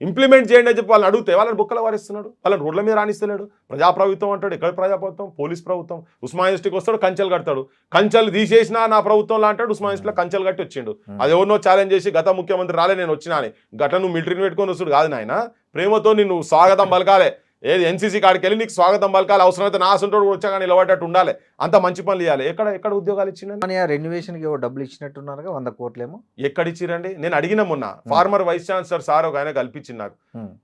ఇంప్లిమెంట్ చేయండి అని చెప్పి వాళ్ళని అడిగితే వాళ్ళని బుక్కల వారిస్తున్నాడు, వాళ్ళని రోడ్ల మీద రాణిస్తలేడు. ప్రజాప్రభుత్వం అంటాడు, ఎక్కడ ప్రజాప్రభుత్వం? పోలీస్ ప్రభుత్వం. ఉస్మానియాకి వస్తాడు, కంచెలు కడతాడు, కంచెలు తీసేసినా నా ప్రభుత్వంలో అంటాడు, ఉస్మానియాలో కంచెలు కట్టి వచ్చిండు. అది ఎవరినో ఛాలెంజ్ చేసి గత ముఖ్యమంత్రి రాలే నేను వచ్చినా అని గట్ల నువ్వు మిలిటరీని పెట్టుకొని వస్తాడు కాదు నాయన, ప్రేమతో నిన్ను స్వాగతం పలకాలే. ఏది ఎన్సీసీ కాడికి వెళ్ళి నీకు స్వాగతం పలకాలి, అవసరమైతే నా సొంతోడు వచ్చాక నిలబడేటట్టు ఉండాలి, అంత మంచి పనులు ఇవ్వాలి. ఎక్కడ ఉద్యోగాలు ఇచ్చిందండి? రెన్యువేషన్కి డబ్బులు ఇచ్చినట్టున్నారుగా 100 కోట్లేమో. ఎక్కడ ఇచ్చిరండి? నేను అడిగిన మొన్న ఫార్మర్ వైస్ ఛాన్సలర్ సార్ ఒక ఆయన కల్పించింది నాకు,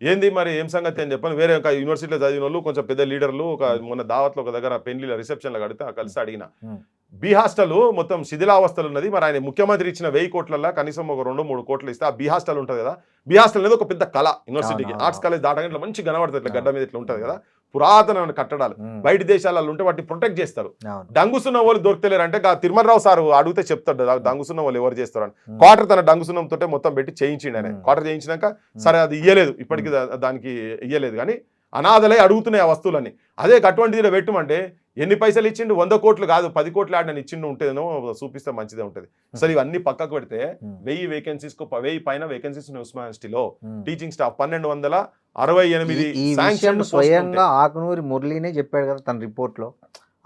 ఏంది మరి ఏం సంగతి అని చెప్పాను. వేరే ఒక యూనివర్సిటీలో చదివిన వాళ్ళు కొంచెం పెద్ద లీడర్లు మొన్న దావత్లో ఒక దగ్గర పెళ్లిలో రిసెప్షన్లో కడితే కలిసి అడిగిన. బీ హాస్టల్ మొత్తం శిథిలావస్థలు ఉన్నది, మరి ఆయన ముఖ్యమంత్రి ఇచ్చిన 1000 కోట్లలో కనీసం ఒక 2-3 కోట్లు ఇస్తే ఆ బీ హాస్టల్ ఉంటుంది కదా, బీ హాస్టల్ అనేది ఒక పెద్ద కళ యూనివర్సిటీకి, ఆర్ట్స్ కాలేజ్ దాటగా మంచి కనబడుతుంది, ఇట్లా గడ్డ మీద ఇట్లా ఉంటుంది కదా, పురాతనమైన కట్టడాలు, బయట దేశాలలో ఉంటే వాటిని ప్రొటెక్ట్ చేస్తారు. డంగుసున్న వాళ్ళు దొరకలేరు అంటే తిరుమలరావు సార్ అడిగితే చెప్తాడు డంగుసున్న వాళ్ళు ఎవరు చేస్తారు అని. క్వార్టర్ తన డంగుసున్నం తోటే మొత్తం పెట్టి చేయించిండు ఆయన. క్వార్టర్ చేయించినాక సరే అది ఇయ్యలేదు, ఇప్పటికి దానికి ఇయ్యలేదు, కానీ అనాథలై అడుగుతున్నాయి ఆ వస్తువులని. అదే అటువంటిది పెట్టమంటే ఎన్ని పైసలు ఇచ్చిండు? 100 కోట్లు కాదు 10 కోట్లు ఆడిన ఇచ్చిండు ఉంటేనో చూపిస్తే మంచిదే ఉంటుంది. అసలు ఇవన్నీ పక్కకు పెడితే 1000 వేకెన్సీస్ 1000 పైన వేకెన్సీస్ ఉన్నాయి ఉస్మానియాలో. టీచింగ్ స్టాఫ్ 1268 స్వయంగా ఆకునూరి మురళీనే చెప్పాడు కదా తన రిపోర్ట్లో.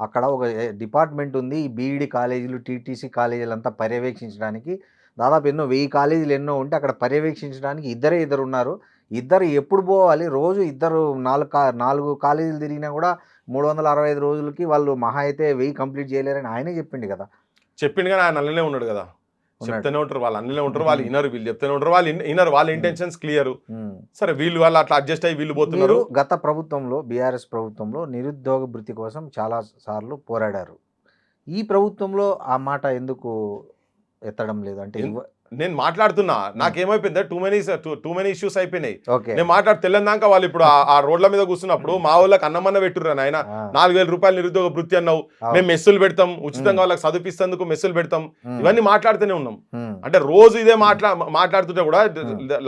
అక్కడ ఒక డిపార్ట్మెంట్ ఉంది, ఈ బీఈడి కాలేజీలు టీటీసీ కాలేజీలు అంతా పర్యవేక్షించడానికి. దాదాపు 1000 కాలేజీలు ఎన్నో ఉంటే అక్కడ పర్యవేక్షించడానికి ఇద్దరు ఉన్నారు. ఇద్దరు ఎప్పుడు పోవాలి? రోజు ఇద్దరు 4 కాలేజీలు తిరిగినా కూడా 365 రోజులకి వాళ్ళు మహా అయితే 1000 కంప్లీట్ చేయలేరని ఆయనే చెప్పిండు కదా. చెప్పిండు కానీ ఆయన అల్లనే ఉన్నాడు కదా, చెప్తూనే ఉంటారు వాళ్ళు, అన్నలే ఉంటారు వాళ్ళు, వినరు, వీళ్ళు చెప్తూనే ఉంటారు వాళ్ళు వినరు, వాళ్ళ ఇంటెన్షన్స్ క్లియర్. సరే వాళ్ళు అట్లా అడ్జస్ట్ అయ్యి వీళ్ళు పోతున్నారు. గత ప్రభుత్వంలో బీఆర్ఎస్ ప్రభుత్వంలో నిరుద్యోగ భృతి కోసం చాలా సార్లు పోరాడారు. ఈ ప్రభుత్వంలో ఆ మాట ఎందుకు ఎత్తడం లేదు? అంటే నేను మాట్లాడుతున్నా, నాకేమైపోయింది టూ మెనీ ఇష్యూస్ అయిపోయినాయి. ఓకే నేను మాట్లాడి తెల్లందాక వాళ్ళు ఇప్పుడు ఆ రోడ్ల మీద కూర్చున్నప్పుడు మా వాళ్ళకి అన్నమన్న పెట్టుర్రా నాయన, 4,000 రూపాయలు నిరుద్యోగ వృత్తి అన్నావు, మేము మెస్సులు పెడతాం, ఉచితంగా వాళ్ళకి చదివిస్తేందుకు మెస్సులు పెడతాం, ఇవన్నీ మాట్లాడుతూనే ఉన్నాం. అంటే రోజు ఇదే మాట్లాడుతుంటే కూడా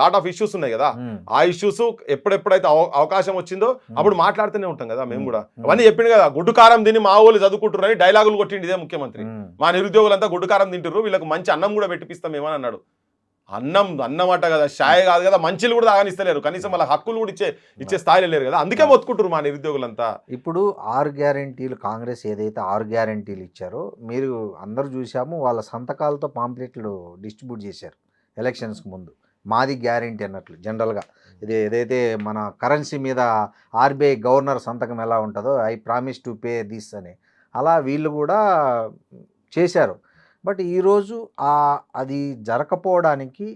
లాట్ ఆఫ్ ఇష్యూస్ ఉన్నాయి కదా, ఆ ఇష్యూస్ ఎప్పుడెప్పుడైతే అవకాశం వచ్చిందో అప్పుడు మాట్లాడుతూనే ఉంటాం కదా మేము కూడా. అవన్నీ చెప్పిండు కదా, గుడ్డు కారం తిని మా వాళ్ళు చదువుకుంటున్నారని డైలాగులు కొట్టిండి ఇదే ముఖ్యమంత్రి. మా నిరుద్యోగులంతా గుడ్డు కారం తింటారు, వీళ్ళకి మంచి అన్నం కూడా పెట్టిపిస్తాం ఏమని అన్నాడు. అన్నమాట కదా, షాయ్ కాదు కదా, మంచిలు కూడా తాగనిస్తలేరు, కనీసం వాళ్ళ హక్కులు కూడా ఇచ్చే స్థాయిలో లేరు కదా, అందుకే మొత్తుకుంటారు మా నిరుద్యోగులంతా. ఇప్పుడు 6 గ్యారెంటీలు కాంగ్రెస్ ఏదైతే 6 గ్యారెంటీలు ఇచ్చారో మీరు అందరూ చూసాము, వాళ్ళ సంతకాలతో పాంప్లెట్లు డిస్ట్రిబ్యూట్ చేశారు ఎలక్షన్స్కి ముందు. మాది గ్యారెంటీ అన్నట్లు జనరల్గా ఇది ఏదైతే మన కరెన్సీ మీద ఆర్బీఐ గవర్నర్ సంతకం ఎలా ఉంటుందో I promise to pay this అని, అలా వీళ్ళు కూడా చేశారు. బట్ ఈరోజు అది జరగకపోవడానికి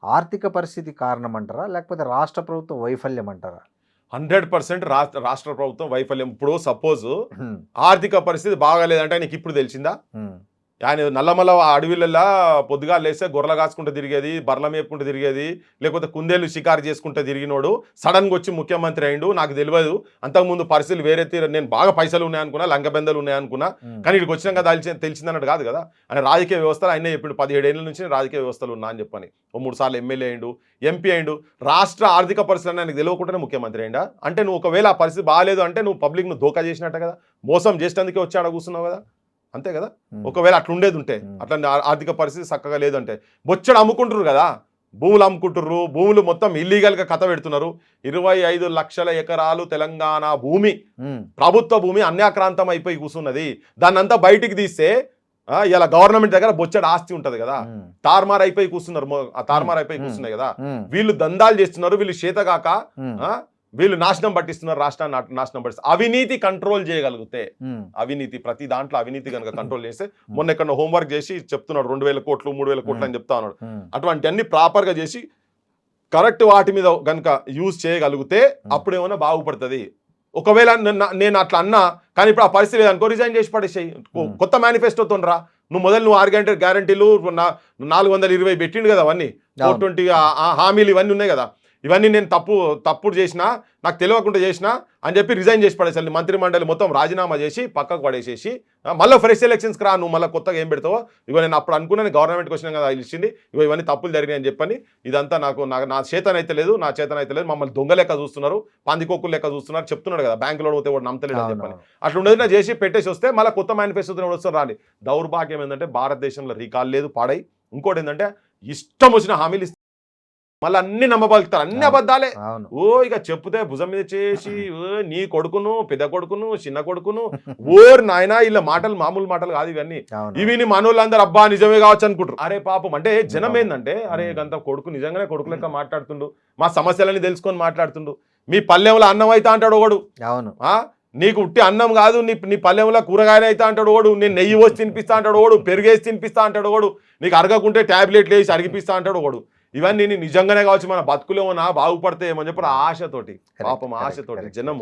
ఆర్థిక పరిస్థితి కారణం అంటారా, లేకపోతే రాష్ట్ర ప్రభుత్వ వైఫల్యం అంటారా? 100% రాష్ట్ర ప్రభుత్వం వైఫల్యం. ఇప్పుడు సపోజ్ ఆర్థిక పరిస్థితి బాగాలేదంటే నీకు ఇప్పుడు తెలిసిందా? ఆయన నల్లమల్ల అడవిలల్లా పొద్దుగా లేస్తే గొర్రెలు కాసుకుంటూ తిరిగేది, బర్ల మేపుకుంటూ తిరిగేది, లేకపోతే కుందేళ్ళు షికారు చేసుకుంటూ తిరిగినోడు సడన్గా వచ్చి ముఖ్యమంత్రి అయిండు. నాకు తెలియదు, అంతకుముందు పరిస్థితులు వేరే తీరు, నేను బాగా పైసలు ఉన్నాయనుకున్నా, లంకబెందలు ఉన్నాయనుకున్నా, కానీ ఇక్కడికి వచ్చినాక తెలిసిందన్నట్టు కాదు కదా. ఆయన రాజకీయ వ్యవస్థలు ఆయన ఇప్పుడు 17 ఏళ్ళ నుంచి రాజకీయ వ్యవస్థలు ఉన్నా అని చెప్పని 3 సార్లు ఎమ్మెల్యే అయిండు, ఎంపీ అయిండు. రాష్ట్ర ఆర్థిక పరిస్థితులు ఆయనకు తెలియకుండానే ముఖ్యమంత్రి అయిందా? అంటే నువ్వు ఒకవేళ ఆ పరిస్థితి బాగాలేదు అంటే నువ్వు పబ్లిక్ ను దోకా చేసినట్టే కదా, మోసం చేసేందుకే వచ్చి ఆడ కూర్చున్నావు కదా, అంతే కదా. ఒకవేళ అట్లుండేది ఉంటే, అట్లా ఆర్థిక పరిస్థితి చక్కగా లేదంటే బొచ్చడు అమ్ముకుంటున్నారు కదా, భూములు అమ్ముకుంటున్నారు, భూములు మొత్తం ఇల్లీగల్గా కథ పెడుతున్నారు. 25 లక్షల ఎకరాలు తెలంగాణ భూమి, ప్రభుత్వ భూమి అన్యాక్రాంతం అయిపోయి కూర్చున్నది. దాన్నంతా బయటికి తీస్తే ఇలా గవర్నమెంట్ దగ్గర బొచ్చడు ఆస్తి ఉంటది కదా, తారుమారు అయిపోయి కూర్చున్నారు, తారుమారు అయిపోయి కూర్చున్నాయి కదా. వీళ్ళు దందాలు చేస్తున్నారు, వీళ్ళు చేతగాక వీళ్ళు నాశనం పట్టిస్తున్నారు, రాష్ట్రాన్ని నాశనం పట్టిస్తారు. అవినీతి కంట్రోల్ చేయగలిగితే, అవినీతి ప్రతి దాంట్లో అవినీతి కనుక కంట్రోల్ చేస్తే, మొన్న ఎక్కడ హోంవర్క్ చేసి చెప్తున్నాడు 2,000 కోట్లు 3,000 కోట్లు అని చెప్తా ఉన్నాడు. అటువంటి అన్ని ప్రాపర్గా చేసి కరెక్ట్ వాటి మీద కనుక యూజ్ చేయగలిగితే అప్పుడు ఏమైనా బాగుపడుతుంది. ఒకవేళ నేను అట్లా అన్నా కానీ ఇప్పుడు ఆ పరిస్థితి లేదనుకో, రిజైన్ చేసి పడేసాయి, కొత్త మేనిఫెస్టోతో రా. నువ్వు 6 గ్యారెంటీలు 420 పెట్టిండు కదా, అవన్నీ 420 హామీలు ఇవన్నీ ఉన్నాయి కదా, ఇవన్నీ నేను తప్పుడు చేసినా, నాకు తెలియకుండా చేసినా అని చెప్పి రిజైన్ చేసి పడేసాను. మంత్రి మండలి మొత్తం రాజీనామా చేసి పక్కకు పడేసేసి మళ్ళీ ఫ్రెష్ ఎలక్షన్స్కి రా, నువ్వు మళ్ళీ కొత్తగా ఏం పెడతావో. ఇగో నేను అప్పుడు అనుకున్నాను గవర్నమెంట్కి వచ్చినా కదా ఇచ్చింది, ఇవన్నీ తప్పులు జరిగినాయి అని చెప్పని, ఇదంతా నా చేతనైతే లేదు, మమ్మల్ని దొంగ లెక్క చూస్తున్నారు, పందికొక్కులు లెక్క చూస్తున్నారు చెప్తున్నాడు కదా, బ్యాంకులో పోతే వాడు నమ్మతలేదు అని చెప్పని. అట్లా ఉండేది నా చేసి పెట్టేసి వస్తే మళ్ళీ కొత్త మేనిఫెస్టోతో వస్తారు రాలి. దౌర్భాగ్యం ఏంటంటే భారతదేశంలో రీకాల్ లేదు, పాడై. ఇంకోటి ఏంటంటే ఇష్టం వచ్చిన హామీలు ఇస్తారు, మళ్ళీ అన్ని నమ్మబలుగుతారు, అన్ని అబద్ధాలే. ఇక చెప్తే భుజం మీద చేసి నీ కొడుకును, పెద్ద కొడుకును, చిన్న కొడుకును, ఓరు నాయన, ఇలా మాటలు మామూలు మాటలు కాదు ఇవన్నీ. ఇవి మనోళ్ళందరూ అబ్బా నిజమే కావచ్చు అనుకుంటారు. అరే పాపం, అంటే జనం ఏంటంటే అరే గంత కొడుకు నిజంగానే కొడుకు లెక్క మాట్లాడుతుండు, మా సమస్యలని తెలుసుకొని మాట్లాడుతుండు. మీ పల్లెంలో అన్నం అయితే అంటాడు ఒకడు, నీకు ఉట్టి అన్నం కాదు, నీ పల్లెంలో కూరగాయలు అయితే అంటాడు ఒకడు, నేను నెయ్యి పోసి తినిపిస్తా అంటాడు ఒకడు, పెరుగేసి తినిపిస్తా అంటాడు ఒకడు, నీకు అరగకుంటే ట్యాబ్లెట్లు వేసి అరిగిపిస్తా అంటాడు ఒకడు. ఇవన్నీ నిజంగానే కావచ్చు, మన బతుకులేమన్నా బాగుపడతాయేమని చెప్పి ఆశతోటి, పాపం ఆశతోటి జనం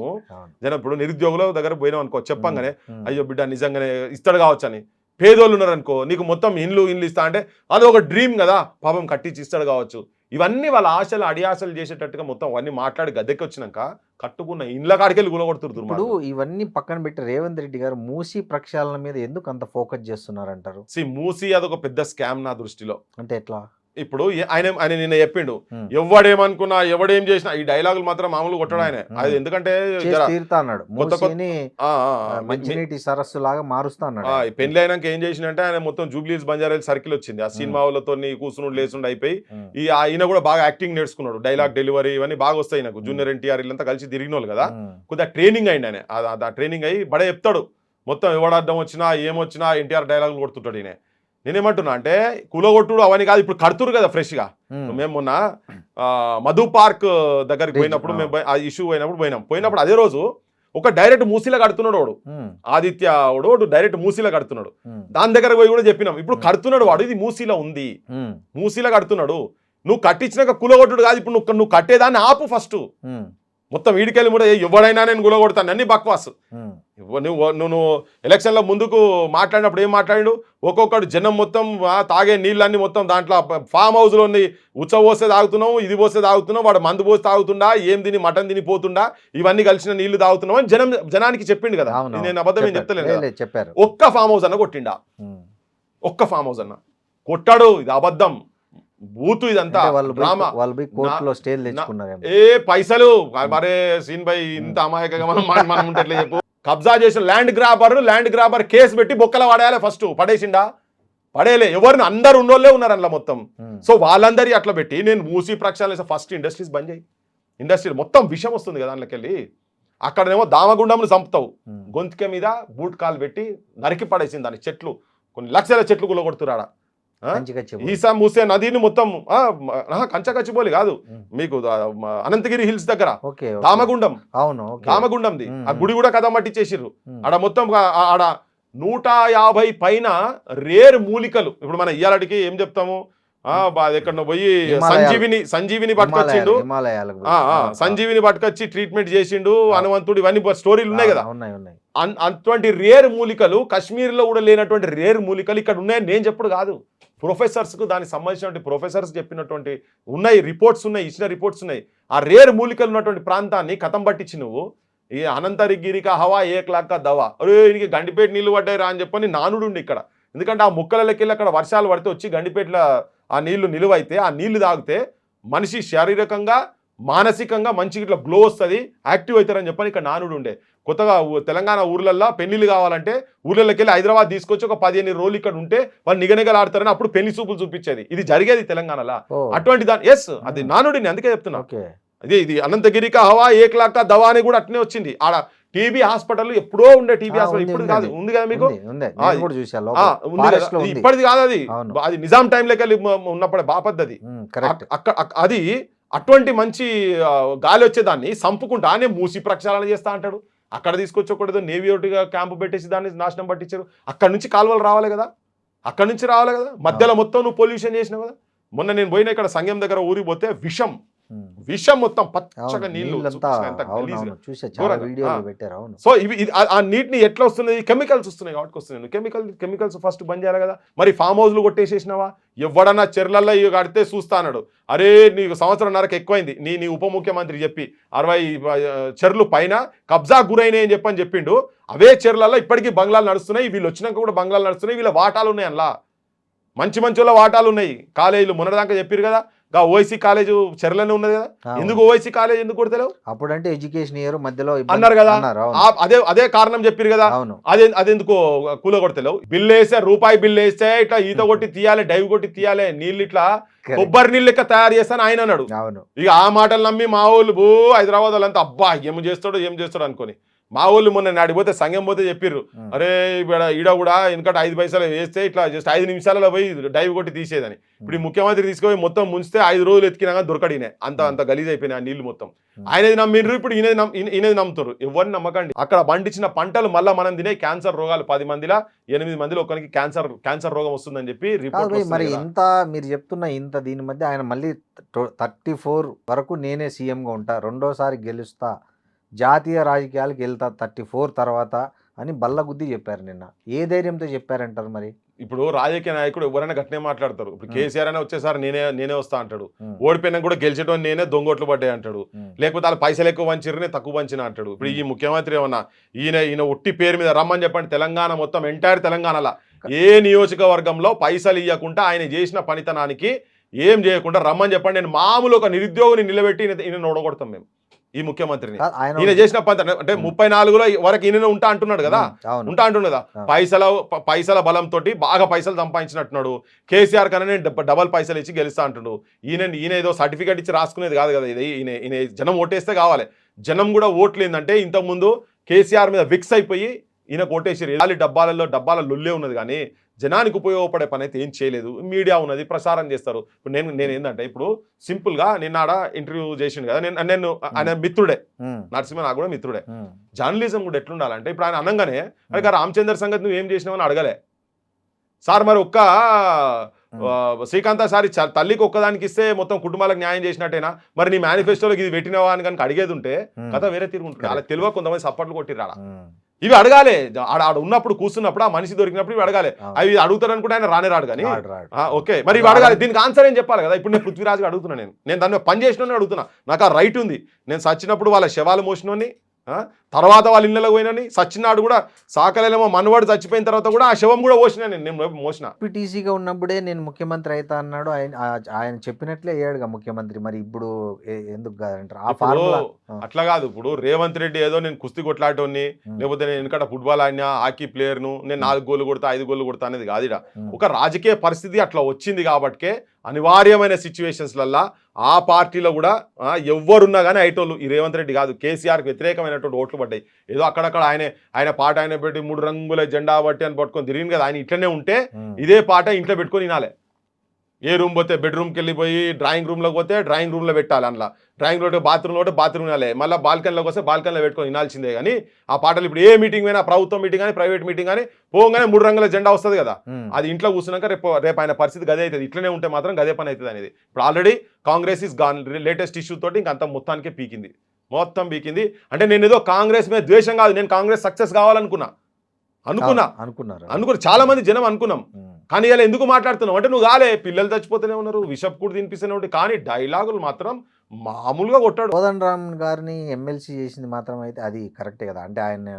ఇప్పుడు నిరుద్యోగుల దగ్గర పోయినాం అనుకో, చెప్పంగానే అయ్యో బిడ్డ నిజంగానే ఇస్తాడు కావచ్చు అని. పేదోళ్ళు ఉన్నారనుకో, నీకు మొత్తం ఇండ్లు ఇస్తా అంటే అది ఒక డ్రీమ్ కదా, పాపం కట్టించి ఇస్తాడు కావచ్చు. ఇవన్నీ వాళ్ళ ఆశలు అడియాసలు చేసేటట్టుగా మొత్తం అవన్నీ మాట్లాడి గద్దెకి వచ్చినాక కట్టుకున్న ఇండ్ల కాడికెళ్ళి గులగొడుతున్నారు. ఇప్పుడు ఇవన్నీ పక్కన పెట్టి రేవంత్ రెడ్డి గారు మూసీ ప్రక్షాళన మీద ఎందుకు అంత ఫోకస్ చేస్తున్నారంటారు? మూసీ అదొక పెద్ద స్కామ్ నా దృష్టిలో. అంటే ఎట్లా? ఇప్పుడు ఆయన నిన్న చెప్పిండు, ఎవడేమనుకున్నా ఎవడేం చేసినా, ఈ డైలాగులు మాత్రం మామూలు కొట్టడు ఆయన. అది ఎందుకంటే సరస్సు లాగా మారుస్తా అన్నాడు. పెళ్లి అయినాక ఏం చేసినంటే ఆయన మొత్తం జూబ్లీస్ బంజారాయిల్ సర్కిల్ వచ్చింది, ఆ సినిమా వాళ్ళతో కూర్చుని లేచుండి అయిపోయి ఈయన కూడా బాగా యాక్టింగ్ నేర్చుకున్నాడు, డైలాగ్ డెలివరీ ఇవన్నీ బాగా వస్తాయి నాకు. జూనియర్ ఎన్టీఆర్ వీళ్ళంతా కలిసి తిరిగిన వాళ్ళు కదా, కొద్దిగా ట్రైనింగ్ అయింది ఆయన. ఆ ట్రైనింగ్ అయ్యి బడే చెప్తాడు మొత్తం, ఎవడడ్డం వచ్చినా ఏమొచ్చినా ఎన్టీఆర్ డైలాగులు కొడుతుంటాడు ఈయన. నేనేమంటున్నా అంటే కూలగొట్టుడు అవన్నీ కాదు, ఇప్పుడు కడుతురు కదా ఫ్రెష్గా. మేము మొన్న మధు పార్క్ దగ్గరికి పోయినప్పుడు, మేము ఆ ఇష్యూ పోయినప్పుడు అదే రోజు ఒక డైరెక్ట్ మూసీలో కడుతున్నాడు వాడు, ఆదిత్య వాడు డైరెక్ట్ మూసీలో కడుతున్నాడు. దాని దగ్గర పోయి కూడా చెప్పినాం, ఇప్పుడు కడుతున్నాడు వాడు, ఇది మూసీలో ఉంది, మూసీలో కడుతున్నాడు, నువ్వు కట్టించినాక కూలగొట్టుడు కాదు, ఇప్పుడు నువ్వు కట్టేదాన్ని ఆపు ఫస్ట్. మొత్తం వీడికెళ్ళి కూడా ఎవడైనా నేను గులగొడతాను అన్ని బక్వాస్. నువ్వు ఎలక్షన్ల ముందుకు మాట్లాడినప్పుడు ఏం మాట్లాడు, ఒక్కొక్కడు జనం మొత్తం తాగే నీళ్ళన్నీ మొత్తం దాంట్లో ఫామ్ హౌస్లో ఉచ్చ పోస్తే తాగుతున్నావు, ఇది పోస్తే తాగుతున్నావు, వాడు మందు పోస్తే తాగుతుండా, ఏం తిని మటన్ తిని పోతుండా, ఇవన్నీ కలిసిన నీళ్లు తాగుతున్నావు అని జనానికి చెప్పిండు కదా. నేను అబద్ధం ఏం చెప్తలేను, చెప్పారు. ఒక్క ఫామ్ హౌస్ అన్న కొట్టిండా, ఒక్క ఫామ్ హౌస్ అన్న కొట్టాడు. ఇది అబద్ధం, బూతు, ఇదంతా డ్రామా. ఏ పైసలు మరే సీన్ బై ఇంత అమాయకంగా మనం ఉంటే చెప్పు. కబ్జా చేసిన ల్యాండ్ గ్రాబర్ కేసు పెట్టి బొక్కల పడేయాలి. ఫస్ట్ పడేసిండా? పడేయలే. ఎవరిని అందరు ఉన్నోళ్ళే ఉన్నారు అందులో మొత్తం. సో వాళ్ళందరి అట్లా పెట్టి నేను మూసి ప్రక్షాళన ఫస్ట్ ఇండస్ట్రీస్ బంద్ చేయి. ఇండస్ట్రీ మొత్తం విషయం వస్తుంది కదా దాంట్లోకి వెళ్ళి. అక్కడనేమో దామగుండంను చంపుతావు, గొంతుక మీద బూట్ కాలు పెట్టి నరికి పడేసింది దాని చెట్లు, కొన్ని లక్షల చెట్లు కూలగొడుతురాడ. ఈసా మూసే నదిని మొత్తం కంచకచ్చిపోలి కాదు మీకు అనంతగిరి హిల్స్ దగ్గర దామగుండం, దామగుండంది ఆ గుడి కూడా కథ మట్టించేసిర్రు. ఆడ మొత్తం ఆడ 150 పైన రేర్ మూలికలు. ఇప్పుడు మన ఇయ్యాలటికి ఏం చెప్తాము, ఎక్కడ పోయి సంజీవిని పట్టుకొచ్చిండు, సంజీవిని పట్టుకొచ్చి ట్రీట్మెంట్ చేసిండు హనుమంతుడు, ఇవన్నీ స్టోరీలు ఉన్నాయి కదా. అటువంటి రేర్ మూలికలు కాశ్మీర్ లో కూడా లేనటువంటి రేర్ మూలికలు ఇక్కడ ఉన్నాయని నేను చెప్పుడు కాదు, ప్రొఫెసర్స్కు దానికి సంబంధించినటువంటి ప్రొఫెసర్స్ చెప్పినటువంటి ఉన్నాయి, రిపోర్ట్స్ ఉన్నాయి, ఇచ్చిన రిపోర్ట్స్ ఉన్నాయి. ఆ రేర్ మూలికలు ఉన్నటువంటి ప్రాంతాన్ని కథం పట్టించి నువ్వు ఈ అనంతగిరిక హవా ఏక్లాక్క దవా, అరే ఈయనకి గండిపేట నీళ్లు పడ్డాయి రా అని చెప్పని నానుడు ఇక్కడ. ఎందుకంటే ఆ ముక్కలకి వెళ్ళి అక్కడ వర్షాలు పడితే వచ్చి గండిపేటలో ఆ నీళ్లు నిలువైతే ఆ నీళ్లు తాగితే మనిషి శారీరకంగా మానసికంగా మంచి ఇట్లా గ్లో వస్తుంది, యాక్టివ్ అవుతారని చెప్పని ఇక్కడ నానుడు ఉండే. కొత్తగా తెలంగాణ ఊర్లల్లో పెళ్లిళ్ళు కావాలంటే ఊర్లలోకి వెళ్ళి హైదరాబాద్ తీసుకొచ్చి ఒక 15 రోజులు ఇక్కడ ఉంటే వాళ్ళు నిగనిగలాడతారని అప్పుడు పెళ్లి చూపులు చూపించేది. ఇది జరిగేది తెలంగాణలో. అటువంటి దాని అది నానుడిని, అందుకే చెప్తున్నా. ఇది అనంతగిరిక హవా ఏక్లాక్క దవా అని కూడా అట్నే వచ్చింది. ఆడ టీబీ హాస్పిటల్ ఎప్పుడో ఉండే, టీబీ హాస్పిటల్ ఇప్పుడు కాదు, ఉంది కదా మీకు, ఇప్పటిది కాదు, అది నిజాం టైంలోకి వెళ్ళి ఉన్నప్పుడే బాపద్దది. అది అటువంటి మంచి గాలి వచ్చేదాన్ని సంపుకుంటా అనే మూసి ప్రక్షాళన చేస్తా అంటాడు. అక్కడ తీసుకొచ్చి ఒకటి నేవీ ఒకటిగా క్యాంపు పెట్టేసి దాన్ని నాశనం పట్టించారు. అక్కడ నుంచి కాలువలు రావాలి కదా, అక్కడ నుంచి రావాలి కదా. మధ్యలో మొత్తం నువ్వు పొల్యూషన్ చేసినావు కదా. మొన్న నేను పోయినా ఇక్కడ సంగం దగ్గర ఊరికి పోతే విషం మొత్తం పచ్చగా నీళ్లు. సో ఇవి ఆ నీటిని ఎట్లా వస్తున్నాయి, కెమికల్స్ వస్తున్నాయి కాబట్టి వస్తున్నాయి. కెమికల్స్ ఫస్ట్ బంద్ చేయాలి కదా. మరి ఫామ్ హౌస్లు కొట్టేసేసినావా? ఎవడన్నా చెర్లల్లో ఇవి కడితే చూస్తా అన్నాడు. అరే నీకు 1.5 సంవత్సరం ఎక్కువైంది నీ ఉప ముఖ్యమంత్రి చెప్పి 60 చెర్లు పైన కబ్జా గురైనాయి అని చెప్పిండు. అవే చెర్లలో ఇప్పటికీ బంగ్లాలు నడుస్తున్నాయి, వీళ్ళు వచ్చినాక కూడా బంగ్లాలు నడుస్తున్నాయి. వీళ్ళ వాటాలు ఉన్నాయి, అందులో మంచి వాళ్ళ వాటాలు ఉన్నాయి. కాలేజీలు మొన్నదాకా చెప్పారు కదా, ఓఐసీ కాలేజ్ చెర్లనే ఉన్నది కదా. ఎందుకు ఓఐసీ కాలేజ్ ఎందుకు కొడతలేవు? అప్పుడంటే ఎడ్యుకేషన్ ఇయర్ మధ్యలో అన్నారు కదా, అదే కారణం చెప్పారు కదా. అదెందుకు కూల కొడతలేవు? బిల్లు వేస్తే రూపాయి బిల్లు వేస్తే ఇట్లా ఈత కొట్టి తీయాలి, డైవ్ కొట్టి తీయాలి, నీళ్ళు ఇట్లా కొబ్బరి నీళ్ళు లెక్క తయారు చేస్తాను ఆయన అన్నాడు. ఇక ఆ మాటలు నమ్మి మా వాళ్ళు హైదరాబాద్ వాళ్ళంతా అబ్బా ఏం చేస్తాడు అనుకోని మా వాళ్ళు మొన్న నాడిపోతే సంఘం పోతే చెప్పిర్రు, అరే ఈడ కూడా ఎందుకంటే 5 పైసలు వేస్తే ఇట్లా జస్ట్ 5 నిమిషాలలో పోయి డైవ్ కొట్టి తీసేదని. ఇప్పుడు ఈ ముఖ్యమంత్రి తీసుకుపోయి మొత్తం ముంచితే 5 రోజులు ఎత్తికినాక దొరకడినే, అంత గలీజ్ అయిపోయినాయి ఆ నీళ్లు మొత్తం. ఆయనది నమ్మిర్రు, ఇప్పుడు ఈయనది నమ్ముతారు. ఎవరిని నమ్మకండి. అక్కడ పండించిన పంటలు మళ్ళీ మనం తినే క్యాన్సర్ రోగాలు 10 మందిలో 8 మందిలో ఒకరికి క్యాన్సర్ రోగం వస్తుందని చెప్పి రిపోర్ట్. మరి ఇంత మీరు చెప్తున్న దీని మధ్య ఆయన మళ్ళీ 34 వరకు నేనే సీఎంగా ఉంటా, రెండోసారి గెలుస్తా, జాతీయ రాజకీయాలకు వెళ్తా 34 తర్వాత అని బల్లగుద్ది చెప్పారు. నిన్న ఏ ధైర్యంతో చెప్పారంటారు? మరి ఇప్పుడు రాజకీయ నాయకుడు ఎవరైనా గట్టినే మాట్లాడతారు. ఇప్పుడు కేసీఆర్ అయినా వచ్చేసారి నేనే వస్తా అంటాడు, ఓడిపోయినా కూడా గెలిచడం నేనే దొంగోట్లు పడ్డాయి అంటాడు, లేకపోతే వాళ్ళు పైసలు ఎక్కువ వంచిరు నేను తక్కువ వంచిన అంటాడు. ఇప్పుడు ఈ ముఖ్యమంత్రి ఏమన్నా ఈయన ఉట్టి పేరు మీద రమ్మని చెప్పండి, తెలంగాణ మొత్తం ఎంటైర్ తెలంగాణలో ఏ నియోజకవర్గంలో పైసలు ఇవ్వకుండా ఆయన చేసిన పనితనానికి ఏం చేయకుండా రమ్మని చెప్పండి. నేను మామూలు ఒక నిరుద్యోగిని నిలబెట్టి ఈయన ఓడగొడతాం మేము ఈ ముఖ్యమంత్రిని. ఈయన చేసిన పని అంటే 34లో వరకు ఈయన ఉంటా అంటున్నాడు కదా, పైసల బలంతో బాగా పైసలు సంపాదించినట్టున్నాడు. కేసీఆర్ కన్నా నేను డబల్ పైసలు ఇచ్చి గెలుస్తా అంటున్నాడు. ఈయన ఏదో సర్టిఫికేట్ ఇచ్చి రాసుకునేది కాదు కదా. ఈయన జనం ఓటేస్తే కావాలి. జనం కూడా ఓట్లు ఏంటంటే ఇంతకుముందు కేసీఆర్ మీద విక్స్ అయిపోయి ఈయన ఓటేసారు. డబ్బాల లొల్లే ఉన్నది కానీ జనానికి ఉపయోగపడే పని అయితే ఏం చేయలేదు. మీడియా ఉన్నది, ప్రసారం చేస్తారు. ఇప్పుడు నేను ఏంటంటే ఇప్పుడు సింపుల్గా నిన్నాడ ఇంటర్వ్యూ చేసిండు కదా, నేను ఆయన మిత్రుడే, నరసింహ నాకు కూడా మిత్రుడే. జర్నలిజం కూడా ఎట్లుండాలంటే ఇప్పుడు ఆయన అనగానే అరే రామచంద్ర సంగతి నువ్వు ఏం చేసినావని అడగలే సార్. మరి ఒక్క శ్రీకాంత సారి తల్లికి ఒక్కదానికి ఇస్తే మొత్తం కుటుంబాలకు న్యాయం చేసినట్టేనా? మరి నీ మేనిఫెస్టోలోకి ఇది పెట్టినవా అని కనుక అడిగేది ఉంటే కథ వేరే తిరుగుంటుంది. అలా తెలివ కొంతమంది సప్పట్లు కొట్టిరాడా. ఇవి అడగాలి. ఆడ ఉన్నప్పుడు కూర్చున్నప్పుడు ఆ మనిషి దొరికినప్పుడు ఇవి అడగాలి. అవి అడుగుతారు అనుకుంటే ఆయన రానే రాడు కానీ ఓకే మరి ఇవి అడగాలి. దీనికి ఆన్సర్ ఏం చెప్పాలి కదా. ఇప్పుడు నేను పృథ్వీరాజ్గా అడుగుతున్నా, నేను దాన్ని పని చేసిన అడుగుతున్నా, నాకు ఆ రైట్ ఉంది. నేను సచ్చినప్పుడు వాళ్ళ శవాలు మోసినోని, తర్వాత వాళ్ళ ఇళ్ళకి పోయినని, సచ్చినాడు కూడా సాకలేమో మనవాడు చచ్చిపోయిన తర్వాత కూడా ఆ శవం కూడా పోసిన నేను మోసిన. టీసీగా ఉన్నప్పుడే నేను ముఖ్యమంత్రి అవుతా అన్నాడు ఆయన చెప్పినట్లే అయ్యాడుగా ముఖ్యమంత్రి. మరి ఇప్పుడు ఎందుకు కాదంటారు ఆ ఫార్ములా? అట్లా కాదు. ఇప్పుడు రేవంత్ రెడ్డి ఏదో నేను కుస్తీ కొట్లాటోని, లేకపోతే నేను వెనకట ఫుట్బాల్ ఆడినా, హాకీ ప్లేయర్ను, నేను 4 గోళ్ళు కొడతా 5 గోళ్ళు కొడతా అనేది కాదు. ఒక రాజకీయ పరిస్థితి అట్లా వచ్చింది కాబట్టే అనివార్యమైన సిచ్యువేషన్స్లల్లా ఆ పార్టీలో కూడా ఎవ్వరున్నా కానీ ఐటోళ్ళు ఈ రేవంత్ రెడ్డి కాదు, కేసీఆర్కి వ్యతిరేకమైనటువంటి ఓట్లు పడ్డాయి. ఏదో అక్కడక్కడ ఆయన పాట ఆయన పెట్టి 3 రంగుల జెండా బట్టి అని పట్టుకొని తిరిగింది కదా. ఆయన ఇట్లనే ఉంటే ఇదే పాట ఇంట్లో పెట్టుకొని వినాలే. ఏ రూమ్ పోతే బెడ్రూమ్కి వెళ్ళిపోయి డ్రాయింగ్ రూమ్లోకి పోతే డ్రాయింగ్ రూమ్లో పెట్టాలి, అందులో డ్రాయింగ్ రూమ్ బాత్రూమ్లో బాత్రూమ్ వినాలి, మళ్ళీ బాల్కనీలోకి వస్తే బాల్కనీలో పెట్టుకొని వినాల్సిందే. కానీ ఆ పాటలు ఇప్పుడు ఏ మీటింగ్ అయినా, ప్రభుత్వం మీటింగ్ కానీ ప్రైవేట్ మీటింగ్ కానీ పోగానే 3 రంగుల జెండా వస్తుంది కదా, అది ఇంట్లో కూర్చున్నాక రేపు ఆయన పరిస్థితి గదే అవుతుంది. ఇట్లనే ఉంటే మాత్రం గదే పని అవుతుంది అనేది. ఇప్పుడు already Congress is gone, latest issue తోటి ఇంకంత మొత్తానికే పీకింది, మొత్తం పీకింది. అంటే నేను ఏదో కాంగ్రెస్ మీద ద్వేషం కాదు, నేను కాంగ్రెస్ సక్సెస్ కావాలనుకున్నా, అనుకున్నా చాలా మంది జనం అనుకున్నాం. కానీ ఇలా ఎందుకు మాట్లాడుతున్నావు అంటే నువ్వు కాలే, పిల్లలు చచ్చిపోతూనే ఉన్నారు, విషప్ కూడా తినిపిస్తూనే ఉంటాయి, కానీ డైలాగులు మాత్రం మామూలుగా కొట్టాడు. కోదండరామ్ గారిని ఎమ్మెల్సీ చేసింది మాత్రం అయితే అది కరెక్టే కదా. అంటే ఆయన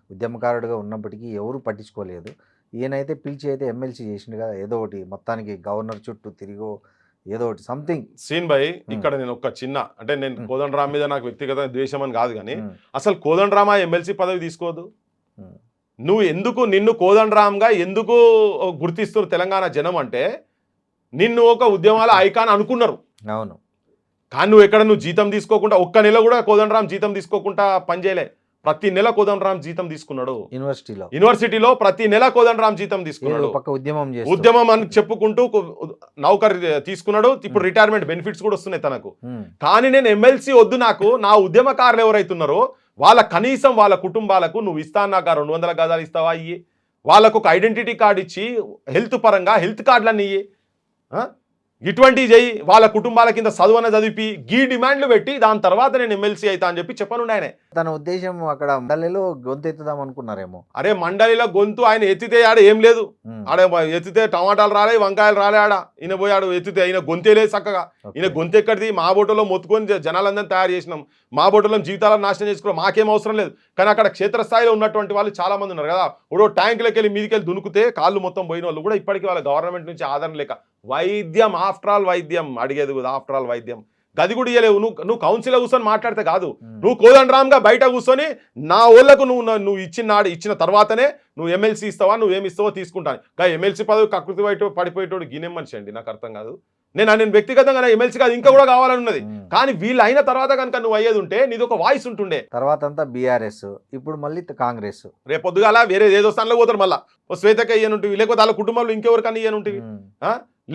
ఉద్యమకారుడిగా ఉన్నప్పటికీ ఎవరు పట్టించుకోలేదు. ఈయనైతే పిలిచి అయితే ఎమ్మెల్సీ చేసిండు కదా, ఏదో ఒకటి మొత్తానికి గవర్నర్ చుట్టూ తిరిగో ఏదో ఒకటి సంథింగ్. సీన్ భాయ్ ఇక్కడ నేను ఒక చిన్న, అంటే నేను కోదండరామ్ మీద నాకు వ్యక్తిగత ద్వేషం అని కాదు, కానీ అసలు కోదండరామ్ ఎమ్మెల్సీ పదవి తీసుకోవద్దు. నువ్వు ఎందుకు నిన్ను కోదండరామ్గా ఎందుకు గుర్తిస్తున్నారు తెలంగాణ జనం అంటే, నిన్ను ఒక ఉద్యమాల ఐకాన్ అనుకున్నారు. అవును. కానీ నువ్వు జీతం తీసుకోకుండా, ఒక్క నెల కూడా కోదండరామ్ జీతం తీసుకోకుండా పనిచేయలే. ప్రతి నెల కోదండరామ్ జీతం తీసుకున్నాడు. యూనివర్సిటీలో ప్రతి నెల కోదండరామ్ జీతం తీసుకున్నాడు. ఉద్యమం అని చెప్పుకుంటూ నౌకర్ తీసుకున్నాడు. ఇప్పుడు రిటైర్మెంట్ బెనిఫిట్స్ కూడా వస్తున్నాయి తనకు. కానీ నేను ఎమ్మెల్సీ వద్దు, నాకు నా ఉద్యమకారులు ఎవరైతున్నారో వాళ్ళ కనీసం వాళ్ళ కుటుంబాలకు నువ్వు ఇస్తా, నాకు 200 గజాలు ఇస్తావా ఇయ్యి, వాళ్ళకు ఒక ఐడెంటిటీ కార్డు ఇచ్చి హెల్త్ పరంగా హెల్త్ కార్డులన్నీ ఇయ్యి, ఇటువంటివి చెయ్యి, వాళ్ళ కుటుంబాల కింద చదువున చదివి గీ డిమాండ్లు పెట్టి దాని తర్వాత నేను ఎమ్మెల్సీ అవుతా అని చెప్పి చెప్పనుండే ఆయన. తన ఉద్దేశం అక్కడ మండలిలో గొంతు ఎత్తుదాం అనుకున్నారేమో. అరే మండలిలో గొంతు ఆయన ఎత్తితే ఆడ ఏం లేదు, ఆడ ఎత్తితే టమాటాలు రాలే, వంకాయలు రాలే, ఆడ ఈయన పోయి ఆడ ఎత్తితే ఈయన గొంతే లేదు చక్కగా. ఈయన గొంతు ఎక్కడిది? మా బోటలో మొత్తుకొని జనాలందరినీ తయారు చేసినాం, మా బోటలో జీవితాలను నాశనం చేసుకున్నాం, మాకేం అవసరం లేదు. కానీ అక్కడ క్షేత్రస్థాయిలో ఉన్నటువంటి వాళ్ళు చాలా మంది ఉన్నారు కదా, ఇప్పుడు ట్యాంకులకి వెళ్ళి మీదికి వెళ్ళి దునుకుతే కాళ్ళు మొత్తం పోయిన వాళ్ళు కూడా ఇప్పటికీ వాళ్ళ గవర్నమెంట్ నుంచి ఆదరణ లేక వైద్యం, ఆఫ్టర్ ఆల్ వైద్యం అడిగేది కదా, ఆఫ్టర్ ఆల్ వైద్యం గది కూడా ఇయ్యలేవు. నువ్వు కౌన్సిల్లో కూర్చొని మాట్లాడితే కాదు, నువ్వు కోదండరామ్గా బయట కూర్చొని నా ఓళ్ళకు నువ్వు ఇచ్చిన తర్వాతనే నువ్వు ఎమ్మెల్సీ ఇస్తావా, నువ్వేమి ఇస్తావో తీసుకుంటాను. కానీ ఎమ్మెల్సీ పదవి కకృతి బయట పడిపోయేటోడు గిన్నెం మనిషి అండి, నాకు అర్థం కాదు. నేను వ్యక్తిగతంగా ఎమ్మెల్సీ కాదు, ఇంకా కూడా కావాలన్నది. కానీ వీళ్ళు అయిన తర్వాత కనుక నువ్వు అయ్యేది ఉంటే నీది ఒక వాయిస్ ఉంటుండే. తర్వాత అంతా బీఆర్ఎస్, ఇప్పుడు మళ్ళీ కాంగ్రెస్. రేపు పొద్దుగాల వేరే ఏదో స్థానంలో పోతారు, మళ్ళీ ఓ శ్వేతకి ఇయ్యనుంటివి, లేకపోతే వాళ్ళ కుటుంబంలో ఇంకెవరికన్నా ఇయ్యనుంటివి.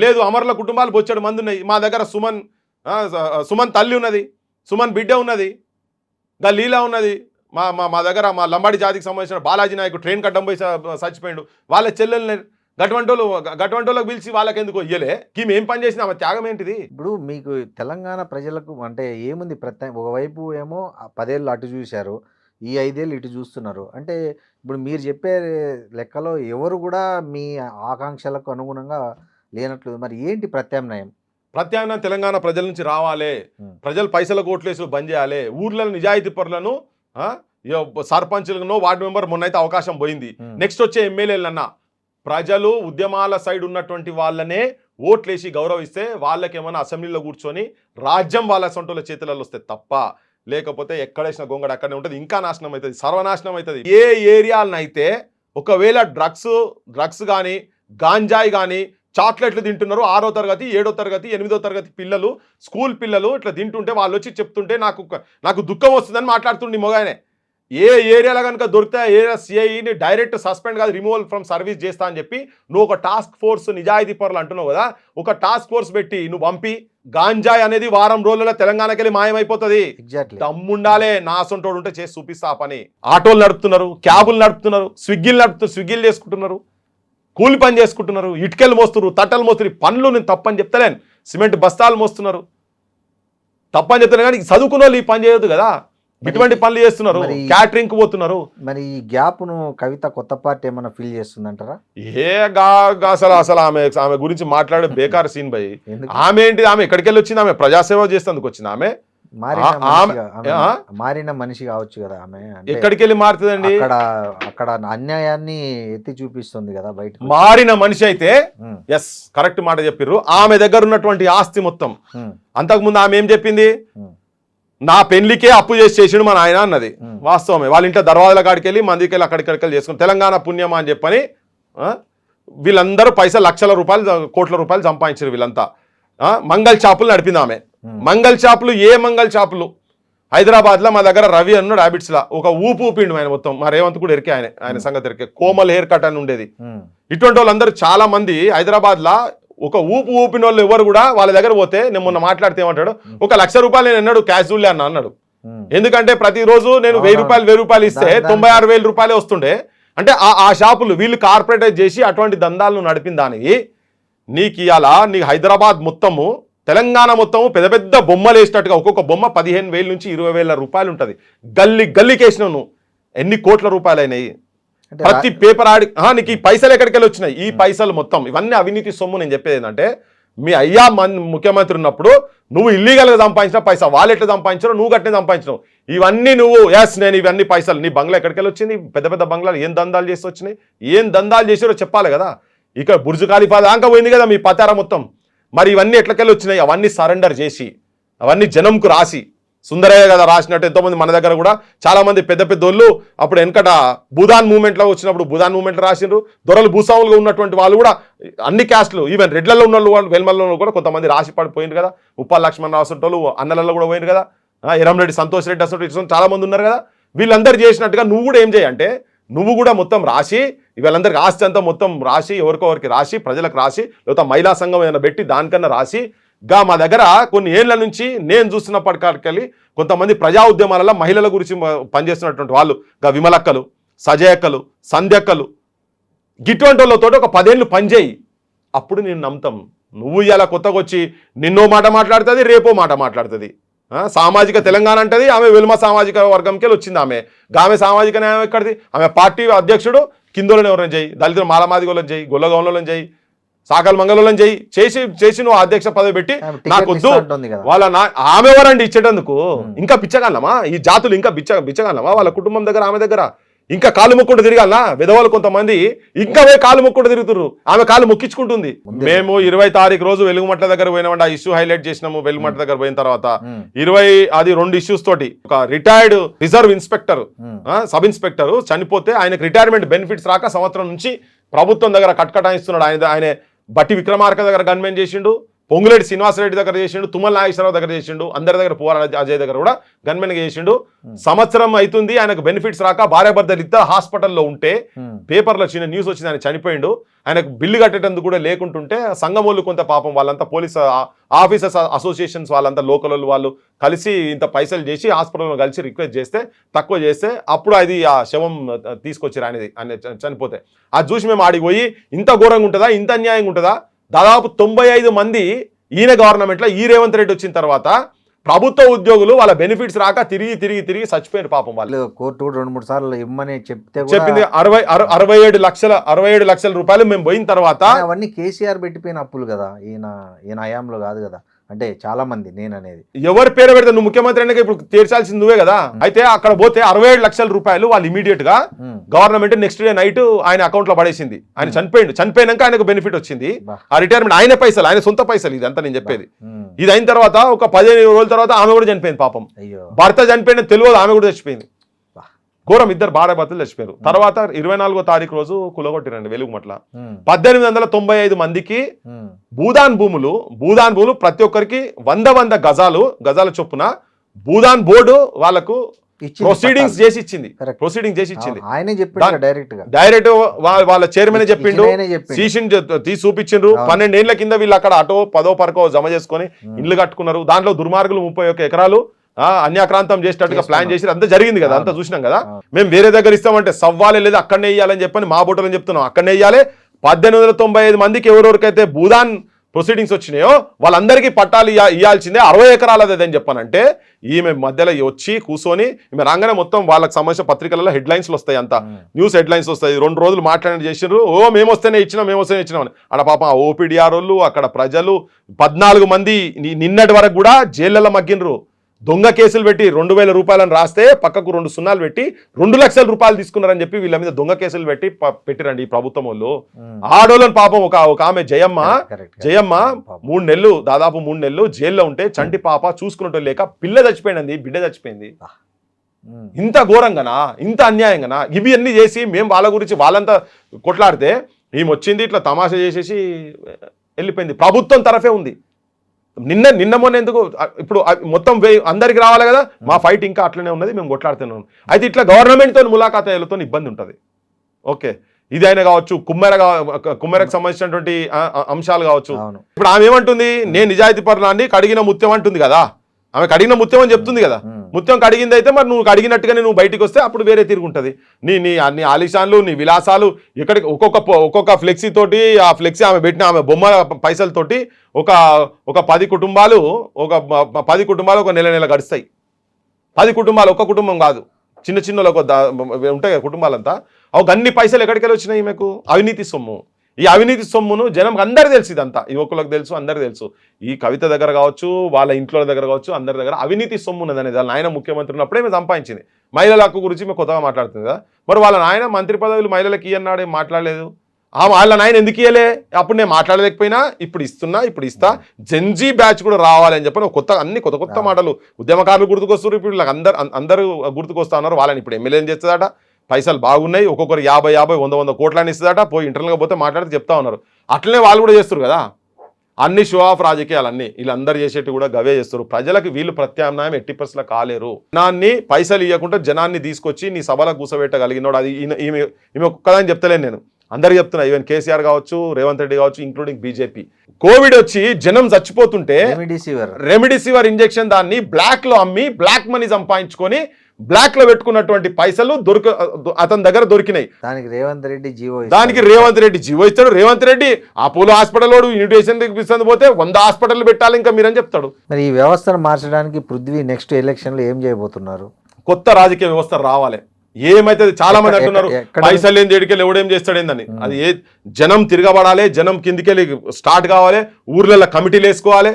లేదు, అమరుల కుటుంబాలు బొచ్చాడు మంది ఉన్నాయి. మా దగ్గర సుమన్ తల్లి ఉన్నది, సుమన్ బిడ్డ ఉన్నది, గా లీలా ఉన్నది. మా దగ్గర మా లంబాడి జాతికి సంబంధించిన బాలాజీ నాయకు ట్రైన్ కట్టం పోయి చచ్చిపోయాడు, వాళ్ళ చెల్లెల్ని గటువంటోళ్ళకి పిలిచి వాళ్ళకి ఎందుకు ఇయ్యలే, ఈమె ఏం పని చేసినా ఆమె త్యాగం ఏంటిది? ఇప్పుడు మీకు తెలంగాణ ప్రజలకు అంటే ఏముంది ఒకవైపు ఏమో 10 ఏళ్ళు అటు చూశారు, ఈ 5 ఏళ్ళు ఇటు చూస్తున్నారు. అంటే ఇప్పుడు మీరు చెప్పే లెక్కలో ఎవరు కూడా మీ ఆకాంక్షలకు అనుగుణంగా లేనట్లు. మరి ఏంటి ప్రత్యామ్నాయం? తెలంగాణ ప్రజల నుంచి రావాలి, ప్రజలు పైసల కోట్లేసులు బంద్ చేయాలి, ఊర్లలో నిజాయితీ పరులను సర్పంచ్లను వార్డు మెంబర్ మొన్నైతే అవకాశం పోయింది, నెక్స్ట్ వచ్చే ఎమ్మెల్యేలన్నా ప్రజలు ఉద్యమాల సైడ్ ఉన్నటువంటి వాళ్ళనే ఓట్లేసి గౌరవిస్తే వాళ్ళకేమన్నా అసెంబ్లీలో కూర్చొని రాజ్యం వాళ్ళ సొంటల చేతులలో వస్తే తప్ప, లేకపోతే ఎక్కడేసిన గొంగడ అక్కడనే ఉంటుంది, ఇంకా నాశనం అవుతుంది, సర్వనాశనం అవుతుంది. ఏ ఏరియాలనైతే ఒకవేళ డ్రగ్స్ కానీ గాంజాయి కానీ చాక్లెట్లు తింటున్నారు 6వ తరగతి 7వ తరగతి 8వ తరగతి పిల్లలు, స్కూల్ పిల్లలు ఇట్లా తింటుంటే వాళ్ళు వచ్చి చెప్తుంటే నాకు దుఃఖం వస్తుందని మాట్లాడుతుండే మొగాయనే. ఏ ఏరియాలో కనుక దొరికితే ఆ ఏరియా సిఐని డైరెక్ట్ సస్పెండ్ కాదు, రిమూవల్ ఫ్రమ్ సర్వీస్ చేస్తా అని చెప్పి నువ్వు ఒక టాస్క్ ఫోర్స్ నిజాయితీ పరులు అంటున్నావు కదా, ఒక టాస్క్ ఫోర్స్ పెట్టి నువ్వు పంపి గాంజాయ్ అనేది వారం రోజుల్లో తెలంగాణకి వెళ్ళి మాయమైపోతుంది. దమ్ముండాలే, నా సొంటోడు ఉంటే చేసి చూపిస్తా పని. ఆటోలు నడుపుతున్నారు, క్యాబులు నడుపుతున్నారు, స్విగ్గీలు చేసుకుంటున్నారు, కూలి పని చేసుకుంటున్నారు, ఇటుకలు మోస్తున్నారు, తట్టలు మోస్తున్నారు. పనులు నేను తప్పని చెప్తలేను, సిమెంట్ బస్తాలు మోస్తున్నారు, తప్పని చెప్తాను. కానీ చదువుకున్న వాళ్ళు ఈ పని చేయొద్దు కదా. ఇటువంటి పనులు చేస్తున్నారు, క్యాటరింగ్ కు పోతున్నారు. మరి ఈ గ్యాప్ ను కవిత కొత్త పార్టీ ఏమైనా ఫిల్ చేస్తుందంటారా? అసలు ఆమె గురించి మాట్లాడే బేకార్ సీన్ భయ్. ఆమె ఏంటి, ఆమె ఎక్కడికి వెళ్ళి వచ్చింది? ఆమె ప్రజాసేవ చేస్తేందుకు వచ్చింది. ఆమె మారిన మనిషి కావచ్చు కదా ఆమె. ఎక్కడికి వెళ్ళి మారుతుందండి? అక్కడ అన్యాయాన్ని ఎత్తి చూపిస్తుంది కదా బయట. మారిన మనిషి అయితే ఎస్ కరెక్ట్ మాట చెప్పిర్రు. ఆమె దగ్గర ఉన్నటువంటి ఆస్తి మొత్తం, అంతకుముందు ఆమె ఏం చెప్పింది, నా పెళ్లికే అప్పు చేసిండు మా నాయన అన్నది. వాస్తవమే. వాళ్ళ ఇంట్లో దర్వాజల కాడికి వెళ్ళి మందికి వెళ్ళి అక్కడికి చేసుకుని తెలంగాణ పుణ్యమా అని చెప్పని వీళ్ళందరూ పైసలు లక్షల రూపాయలు కోట్ల రూపాయలు సంపాదించారు వీళ్ళంతా. మంగళ షాపులు నడిపింది ఆమె. మంగళ షాపులు ఏ మంగళ షాపులు? హైదరాబాద్లో మా దగ్గర రవి అన్నాడు హ్యాబిట్స్లా ఒక ఊపిండు ఆయన మొత్తం. మా రేవంత్ కూడా ఎరికే ఆయన సంగతి ఎరికే. కోమల్ హెయిర్ కట్ అని ఉండేది. ఇటువంటి వాళ్ళందరూ చాలా మంది హైదరాబాద్లో ఒక ఊపిన వాళ్ళు ఎవరు కూడా వాళ్ళ దగ్గర పోతే నేను మొన్న మాట్లాడితే ఏమంటాడు, 1 లక్ష రూపాయలు నేను అన్నాడు క్యాజువల్లీ అన్నాడు. ఎందుకంటే ప్రతిరోజు నేను 1000 రూపాయలు ఇస్తే 96,000 రూపాయలే వస్తుండే. అంటే ఆ షాపులు వీళ్ళు కార్పొరేటైజ్ చేసి అటువంటి దందాలను నడిపిన దానికి నీకు ఇవాళ నీకు హైదరాబాద్ మొత్తము తెలంగాణ మొత్తము పెద్ద పెద్ద బొమ్మలు వేసినట్టుగా ఒక్కొక్క బొమ్మ 15,000 నుంచి 20,000 రూపాయలు ఉంటుంది. గల్లీకి వేసినావు నువ్వు, ఎన్ని కోట్ల రూపాయలు అయినాయి ప్రతి పేపర్ ఆడి. నీకు ఈ పైసలు ఎక్కడికి వెళ్ళి వచ్చినాయి? ఈ పైసలు మొత్తం ఇవన్నీ అవినీతి సొమ్ము. నేను చెప్పేది ఏంటంటే మీ అయ్యా ముఖ్యమంత్రి ఉన్నప్పుడు నువ్వు ఇల్లీగల్గా సంపాదించిన పైసా వాళ్ళు ఎట్లా సంపాదించారో నువ్వు గట్టినే సంపాదించినావు. ఇవన్నీ నువ్వు నేను ఇవన్నీ పైసలు నీ బంగ్లా ఎక్కడికి వెళ్ళి వచ్చింది? పెద్ద పెద్ద బంగ్లాలు ఏం దందాలు చేసి వచ్చినాయి? ఏం దందాలు చేసారో చెప్పాలి కదా. ఇక్కడ బుర్జు ఖలీఫా దాకా పోయింది కదా మీ పతారా మొత్తం. మరి ఇవన్నీ ఎట్లకెళ్ళి వచ్చినాయి? అవన్నీ సరెండర్ చేసి అవన్నీ జనంకు రాసి సుందరయ్య కదా రాసినట్టు. ఎంతోమంది మన దగ్గర కూడా చాలా మంది పెద్ద పెద్ద వాళ్ళు అప్పుడు వెనకట భూదాన్ మూవ్మెంట్లో వచ్చినప్పుడు భూదాన్ మూవ్మెంట్ రాసిండ్రు. దొరలు భూస్వాములుగా ఉన్నటువంటి వాళ్ళు కూడా అన్ని క్యాస్ట్లు ఈవెన్ రెడ్లలో ఉన్న వాళ్ళు వెల్మల్లో కూడా కొంతమంది రాసి పడిపోయింది కదా. ఉప్పాల లక్ష్మణ్ రాసేటోళ్ళు అన్నలలో కూడా పోయింది కదా. ఎరంరెడ్డి సంతోష్ రెడ్డి అసలు చాలా మంది ఉన్నారు కదా. వీళ్ళందరూ చేసినట్టుగా నువ్వు కూడా ఏం చేయంటే నువ్వు కూడా మొత్తం రాసి వీళ్ళందరికీ ఆస్తి అంతా మొత్తం రాసి ఎవరికొవరికి రాసి ప్రజలకు రాసి లేకపోతే మహిళా సంఘం ఏమైనా పెట్టి దానికన్నా రాసి మా దగ్గర కొన్ని ఏళ్ల నుంచి నేను చూస్తున్నప్పటికెళ్ళి కొంతమంది ప్రజా ఉద్యమాలలో మహిళల గురించి పనిచేస్తున్నటువంటి వాళ్ళు విమలక్కలు, సజయక్కలు, సంధ్యక్కలు గిటువంటి వాళ్ళతో ఒక 10 ఏళ్ళు పనిచేయి, అప్పుడు నేను నమ్ముతాం. నువ్వు ఇలా కొత్తగా వచ్చి నిన్నో మాట మాట్లాడుతుంది, రేపో మాట మాట్లాడుతుంది. సామాజిక తెలంగాణ అంటది ఆమె వెలుమ సామాజిక వర్గంకి వచ్చింది. ఆమె సామాజిక న్యాయం ఎక్కడిది? ఆమె పార్టీ అధ్యక్షుడు కిందోళ్ళని ఎవరైనా చేయి, దళితులు మాలమాదిగోళ్ళని చేయి, గొల్లగౌన్లని చేయి, సాకల్ మంగళోళ్ళని చేసి నువ్వు అధ్యక్ష పదవి పెట్టి నాకు వద్దు వాళ్ళ ఆమె ఎవరండి ఇచ్చేటందుకు? ఇంకా పిచ్చగలమా ఈ జాతులు? ఇంకా బిచ్చగలమా వాళ్ళ కుటుంబం దగ్గర ఆమె దగ్గర? ఇంకా కాలు మొక్కుంటూ తిరగాలనా? విధవాళ్ళు కొంతమంది ఇంకా కాలు మొక్కుంటూ తిరుగుతున్నారు. ఆమె కాలు మొక్కించుకుంటుంది. మేము 20 తారీఖు రోజు వెలుగుమట్ల దగ్గర పోయినామంటే ఆ ఇష్యూ హైలైట్ చేసినాము. వెలుగుమట్ల దగ్గర పోయిన తర్వాత 2 ఇష్యూస్ తోటి ఒక retired reserve inspector sub inspector చనిపోతే ఆయనకు రిటైర్మెంట్ బెనిఫిట్స్ రాక సంవత్సరం నుంచి ప్రభుత్వం దగ్గర కట్కటాయిస్తున్నాడు. ఆయన బట్టి విక్రమార్క దగ్గర గన్మెన్ చేసిండు, పొంగులేటి శ్రీనివాసరెడ్డి దగ్గర చేసిండు, తుమ్మల నాగేశ్వరరావు దగ్గర చేసిండు, అందరి దగ్గర పువ్వార అజయ్ దగ్గర కూడా గన్మెన్ చేసిండు. సంవత్సరం అవుతుంది ఆయనకు బెనిఫిట్స్ రాక. భార్యాభర్తలు ఇద్దరు హాస్పిటల్లో ఉంటే పేపర్లో చిన్న న్యూస్ వచ్చింది ఆయన చనిపోయిండు. ఆయనకు బిల్లు కట్టేటందుకు కూడా లేకుంటుంటే సంఘం వాళ్ళు కొంత పాపం వాళ్ళంతా పోలీస్ ఆఫీసర్స్ అసోసియేషన్స్ వాళ్ళంతా లోకల్ వాళ్ళు కలిసి ఇంత పైసలు చేసి హాస్పిటల్లో కలిసి రిక్వెస్ట్ చేస్తే తక్కువ చేస్తే అప్పుడు అది ఆ శవం తీసుకొచ్చారు ఆయన చనిపోతే. అది చూసి మేము ఆడికి పోయి ఇంత ఘోరంగా ఉంటుందా, ఇంత అన్యాయంగా ఉంటుందా? దాదాపు 95 మంది ఈయన గవర్నమెంట్లో ఈ రేవంత్ రెడ్డి వచ్చిన తర్వాత ప్రభుత్వ ఉద్యోగులు వాళ్ళ బెనిఫిట్స్ రాక తిరిగి చచ్చిపోయారు పాపం. వాళ్ళు కోర్టు కూడా 2-3 సార్లు ఇమ్మని చెప్పింది. 67 లక్షల రూపాయలు మేము పోయిన తర్వాత అవన్నీ కేసీఆర్ పెట్టిపోయిన అప్పులు కదా, ఈయన హయాంలో కాదు కదా. అంటే చాలా మంది నేను అనేది ఎవరి పేరు పెడితే నువ్వు ముఖ్యమంత్రి అంటే ఇప్పుడు తీర్చాల్సింది నువ్వే కదా. అయితే అక్కడ పోతే 67 లక్షల రూపాయలు వాళ్ళు ఇమీడియట్ గా గవర్నమెంట్ నెక్స్ట్ డే నైట్ ఆయన అకౌంట్ లో పడేసింది. ఆయన చనిపోయినాక ఆయనకు బెనిఫిట్ వచ్చింది. ఆ రిటైర్మెంట్ ఆయన పైసలు, ఆయన సొంత పైసలు. ఇదంతా నేను చెప్పేది. ఇది అయిన తర్వాత ఒక 15 రోజుల తర్వాత ఆమె కూడా చనిపోయింది పాపం. భర్త చనిపోయిన తెలియదు, ఆమె కూడా చచ్చిపోయింది. ఘోరం. ఇద్దరు భార్యాభర్తలు చచ్చిపోయారు. తర్వాత 24వ తారీఖు రోజు కులగొట్టిరండి వెలుగుమట్ల. 1895 మందికి భూదాన్ భూములు ప్రతి ఒక్కరికి 100 గజాల చొప్పున భూదాన్ బోర్డు వాళ్ళకు ప్రొసీడింగ్స్ చేసి ఇచ్చింది. ఆయనే చెప్పాడు డైరెక్ట్ వాళ్ళ చైర్మన్ చెప్పిండు. సీషన్ తీసి చూపించిండ్రు. 12 ఏళ్ల కింద వీళ్ళు అక్కడ అటో 10వ పరకో జమ చేసుకొని ఇండ్లు కట్టుకున్నారు. దాంట్లో దుర్మార్గులు 31 ఎకరాలు అన్యాక్రాంతం చేసేటట్టుగా ప్లాన్ చేసి అంతా జరిగింది కదా, అంతా చూసినాం కదా. మేము వేరే దగ్గర ఇస్తామంటే సవ్వాలే లేదు, అక్కడనే వేయాలని చెప్పని మా బోటలని చెప్తున్నాం. అక్కడనే వేయాలి. 1895 మందికి ఎవరెవరికైతే భూదాన్ ప్రొసీడింగ్స్ వచ్చినాయో వాళ్ళందరికీ పట్టాలు ఇవ్వాల్సిందే 60 ఎకరాలది అని చెప్పానంటే ఈమె మధ్యలో వచ్చి కూర్చొని ఈమె రాగానే మొత్తం వాళ్ళకి సంబంధించిన పత్రికలలో హెడ్లైన్స్లు వస్తాయి, అంతా న్యూస్ హెడ్లైన్స్ వస్తాయి. 2 రోజులు మాట్లాడి చేసినారు, మేము వస్తేనే ఇచ్చినాం అని. అక్కడ పాపం ఓపీడీఆర్ వాళ్ళు అక్కడ ప్రజలు 14 మంది నిన్నటి వరకు కూడా జైళ్ళలో మగ్గినరు. దొంగ కేసులు పెట్టి 2000 రూపాయలను రాస్తే పక్కకు 2 సున్నాలు పెట్టి 2 లక్షల రూపాయలు తీసుకున్నారని చెప్పి వీళ్ళ మీద దొంగ కేసులు పెట్టి పెట్టిరండి ఈ ప్రభుత్వం వాళ్ళు. ఆడోళ్ళని పాపం ఒక ఆమె జయమ్మ 3 నెలలు దాదాపు 3 నెలలు జైల్లో ఉంటే చంటి పాప చూసుకున్నట్టు లేక పిల్ల చచ్చిపోయింది, బిడ్డ చచ్చిపోయింది. ఇంత ఘోరంగానా, ఇంత అన్యాయంగానా? ఇవి అన్ని చేసి మేము వాళ్ళ గురించి వాళ్ళంతా కొట్లాడితే ఈమె వచ్చింది ఇట్లా తమాషా చేసేసి వెళ్ళిపోయింది. ప్రభుత్వం తరఫే ఉంది. నిన్న మొన్న ఎందుకు ఇప్పుడు మొత్తం అందరికి రావాలి కదా, మా ఫైట్ ఇంకా అట్లనే ఉన్నది, మేము కొట్లాడుతున్నాం. అయితే ఇట్లా గవర్నమెంట్తో ములాఖాతాలతో ఇబ్బంది ఉంటుంది. ఓకే, ఇది అయినా కావచ్చు, కుమ్మెరకు సంబంధించినటువంటి అంశాలు కావచ్చు. ఇప్పుడు ఆమె ఏమంటుంది, నేను నిజాయితీ పరులాన్ని కడిగిన ముత్యం అంటుంది కదా, ఆమె కడిగిన ముత్యం అని చెప్తుంది కదా. ముత్యం కడిగింది అయితే మరి నువ్వు కడిగినట్టుగానే నువ్వు బయటికి వస్తే అప్పుడు వేరే తిరుగుంటుంది. నీ అన్ని ఆలిషాన్లు, నీ విలాసాలు ఇక్కడికి ఒక్కొక్క ఫ్లెక్సీ తోటి, ఆ ఫ్లెక్సీ ఆమె పెట్టిన ఆమె బొమ్మ పైసలతోటి ఒక 10 కుటుంబాలు ఒక నెల గడుస్తాయి. 10 కుటుంబాలు, ఒక్క కుటుంబం కాదు, చిన్న ఉంటాయి కదా కుటుంబాలంతా. అన్ని పైసలు ఎక్కడికి వెళ్ళి వచ్చినాయి ఈమెకు? అవినీతి సొమ్ము. ఈ అవినీతి సొమ్మును జనం అందరికీ తెలుసు, ఇదంతా యువకులకు తెలుసు, అందరికీ తెలుసు. ఈ కవిత దగ్గర కావచ్చు, వాళ్ళ ఇంట్లో దగ్గర కావచ్చు, అందరి దగ్గర అవినీతి సొమ్ము ఉన్నది అనేది. వాళ్ళ నాయన ముఖ్యమంత్రి ఉన్నప్పుడే మేము సంపాదించింది. మహిళల హక్కు గురించి మేము కొత్తగా మాట్లాడుతుంది కదా, మరి వాళ్ళ నాయన మంత్రి పదవులు మహిళలకు ఇయ్యన్నాడు, ఏం మాట్లాడలేదు. వాళ్ళ నాయన ఎందుకు ఇయ్యలే? అప్పుడు నేను మాట్లాడలేకపోయినా ఇప్పుడు ఇస్తా. జెన్జీ బ్యాచ్ కూడా రావాలి అని చెప్పని కొత్త మాటలు ఉద్యమకారులు గుర్తుకొస్తారు. ఇప్పుడు అందరూ గుర్తుకొస్తా ఉన్నారు. వాళ్ళని ఇప్పుడు ఎమ్మెల్యే ఏం చేస్తుందట, పైసలు బాగున్నాయి, ఒక్కొక్కరు 50, 100 కోట్లని ఇస్తుందట, పోయి ఇంటర్నల్గా పోతే మాట్లాడితే చెప్తా ఉన్నారు. అట్లనే వాళ్ళు కూడా చేస్తారు కదా, అన్ని షో ఆఫ్ రాజకీయాలన్నీ వీళ్ళందరూ చేసేట్టు కూడా గవే చేస్తారు. ప్రజలకు వీళ్ళు ప్రత్యామ్నాయం 80% కాలేరు. జనాన్ని పైసలు ఇవ్వకుండా జనాన్ని తీసుకొచ్చి నీ సభలో కూర్చోబెట్టగలిగినోడు. అది ఈమె ఒక్కదాన్ని చెప్తలేను, నేను అందరికి చెప్తున్నా. ఈవెన్ కేసీఆర్ కావచ్చు, రేవంత్ రెడ్డి కావచ్చు, ఇంక్లూడింగ్ బీజేపీ. కోవిడ్ వచ్చి జనం చచ్చిపోతుంటే రెమిడిసివర్ ఇంజెక్షన్ దాన్ని బ్లాక్ లో అమ్మి బ్లాక్ మనీ సంపాదించుకొని బ్లాక్ లో పెట్టుకున్నటువంటి పైసలు అతని దగ్గర దొరికినాయి. దానికి రేవంత్ రెడ్డి జీవో ఇస్తాడు. రేవంత్ రెడ్డి అపోలో హాస్పిటల్ వాడు ఇన్విటేషన్ ఇస్తుంది పోతే 100 హాస్పిటల్ పెట్టాలి ఇంకా మీరని చెప్తాడు. మరి ఈ వ్యవస్థను మార్చడానికి పృథ్వీ నెక్స్ట్ ఎలక్షన్ లో ఏం చేయబోతున్నారు? కొత్త రాజకీయ వ్యవస్థ రావాలి. ఏమైతే చాలా మంది అంటున్నారు పైసలు ఏం దేడికెళ్ళి ఎవడేం చేస్తాడేందని. అది జనం తిరగబడాలి, జనం కిందికెళ్ళి స్టార్ట్ కావాలి, ఊర్లలో కమిటీలు వేసుకోవాలి.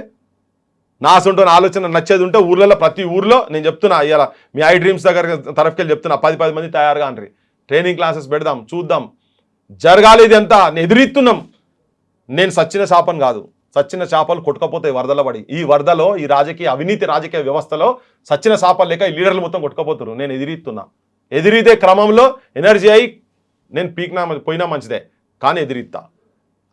నా సొంత ఆలోచన నచ్చేది ఉంటే ఊర్లలో ప్రతి ఊర్లో నేను చెప్తున్నా, ఇవాళ మీ ఐ డ్రీమ్స్ దగ్గర తరఫుకెళ్ళి చెప్తున్నా, 10 మంది తయారుగా అంటారు, ట్రైనింగ్ క్లాసెస్ పెడదాం, చూద్దాం. జరగాలి ఇది అంతా ఎదురీస్తున్నాం. నేను సచ్చిన చేపను కాదు, సచ్చిన చేపలు కొట్టుకపోతాయి వరదల పడి. ఈ వరదలో ఈ అవినీతి రాజకీయ వ్యవస్థలో సచ్చిన చేపలు లేక ఈ లీడర్లు మొత్తం కొట్టుకపోతారు. నేను ఎదిరిస్తున్నా. ఎదిరితే క్రమంలో ఎనర్జీ అయి నేను పోయినా మంచిదే, కానీ ఎదిరిస్తా.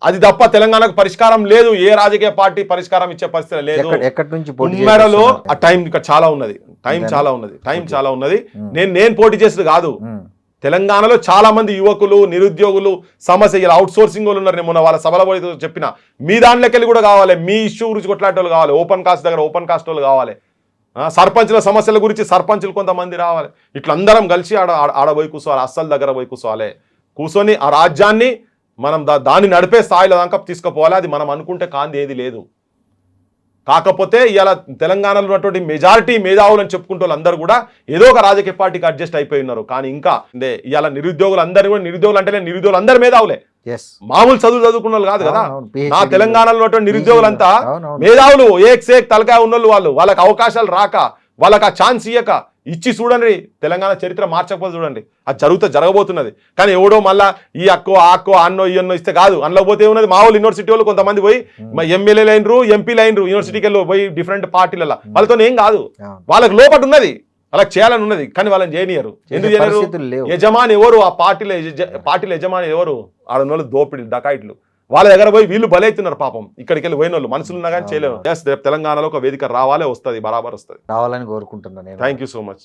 అది తప్ప తెలంగాణకు పరిష్కారం లేదు. ఏ రాజకీయ పార్టీ పరిష్కారం ఇచ్చే పరిస్థితి లేదు. ఎక్కడి నుంచి ఉమ్మేరలో ఆ టైం ఇక్కడ చాలా ఉన్నది, టైం చాలా ఉన్నది. నేను పోటీ చేసేది కాదు. తెలంగాణలో చాలా మంది యువకులు, నిరుద్యోగులు, సమస్య ఇలా అవుట్ సోర్సింగ్ వాళ్ళు ఉన్నారు. నేను మొన్న వాళ్ళ సభలో పోయి చెప్పిన, మీ దాంట్లోకి కూడా కావాలి, మీ ఇష్యూ గురించి కొట్లాడే వాళ్ళు కావాలి, ఓపెన్ కాస్ట్ దగ్గర ఓపెన్ కాస్ట్ వాళ్ళు కావాలి, సర్పంచుల సమస్యల గురించి సర్పంచులు కొంతమంది రావాలి. ఇట్లా అందరం కలిసి ఆడబోయి కూర్చోవాలి, అస్సలు దగ్గర పోయి కూర్చొని ఆ రాజ్యాన్ని మనం దాన్ని నడిపే స్థాయిలో దాకా తీసుకుపోవాలి. అది మనం అనుకుంటే కాంది ఏది లేదు. కాకపోతే ఇవాళ తెలంగాణలో ఉన్నటువంటి మెజారిటీ మేధావులు అని చెప్పుకుంటే వాళ్ళందరూ కూడా ఏదో ఒక రాజకీయ పార్టీకి అడ్జస్ట్ అయిపోయి ఉన్నారు. కానీ ఇంకా ఇవాళ నిరుద్యోగులు అందరూ కూడా, నిరుద్యోగులు అంటే నిరుద్యోగులు అందరు మేధావులే, మామూలు చదువుకున్న వాళ్ళు కాదు కదా. నా తెలంగాణలో ఉన్నటువంటి నిరుద్యోగులంతా మేధావులు, ఏక్ తలకాయ ఉన్నోళ్ళు. వాళ్ళకి అవకాశాలు రాక, వాళ్ళకి ఆ ఛాన్స్ ఇయ్యక ఇచ్చి చూడండి, తెలంగాణ చరిత్ర మార్చకపోతే చూడండి, అది జరగబోతున్నది. కానీ ఎవడో మళ్ళా ఈ అక్కో అన్నో ఇన్నో ఇస్తే కాదు. అందులో పోతే ఏమున్నది, మా వాళ్ళు యూనివర్సిటీ వాళ్ళు కొంతమంది పోయి ఎమ్మెల్యేలు అయినరు, ఎంపీలు అయినరు, యూనివర్సిటీకి వెళ్ళి పోయి డిఫరెంట్ పార్టీలలో. వాళ్ళతో ఏం కాదు, వాళ్ళకి లోపట ఉన్నది, వాళ్ళకి చేయాలని ఉన్నది, కానీ వాళ్ళని చేయనియరు. ఎందుకు చేయరు? యజమాని ఎవరు? ఆ పార్టీల యజమాని ఎవరు? ఆడ దోపిడీ డకాయిట్లు. వాళ్ళ దగ్గర పోయి వీళ్ళు బలైతున్నారు పాపం. ఇక్కడికి వెళ్ళి పోయిన వాళ్ళు మనుషులున్నా కానీ చేయలేరు. తెలంగాణలో ఒక వేదిక రావాలి, వస్తుంది, బరాబర్ వస్తుంది, రావాలని కోరుకుంటున్నాను. Thank you so much.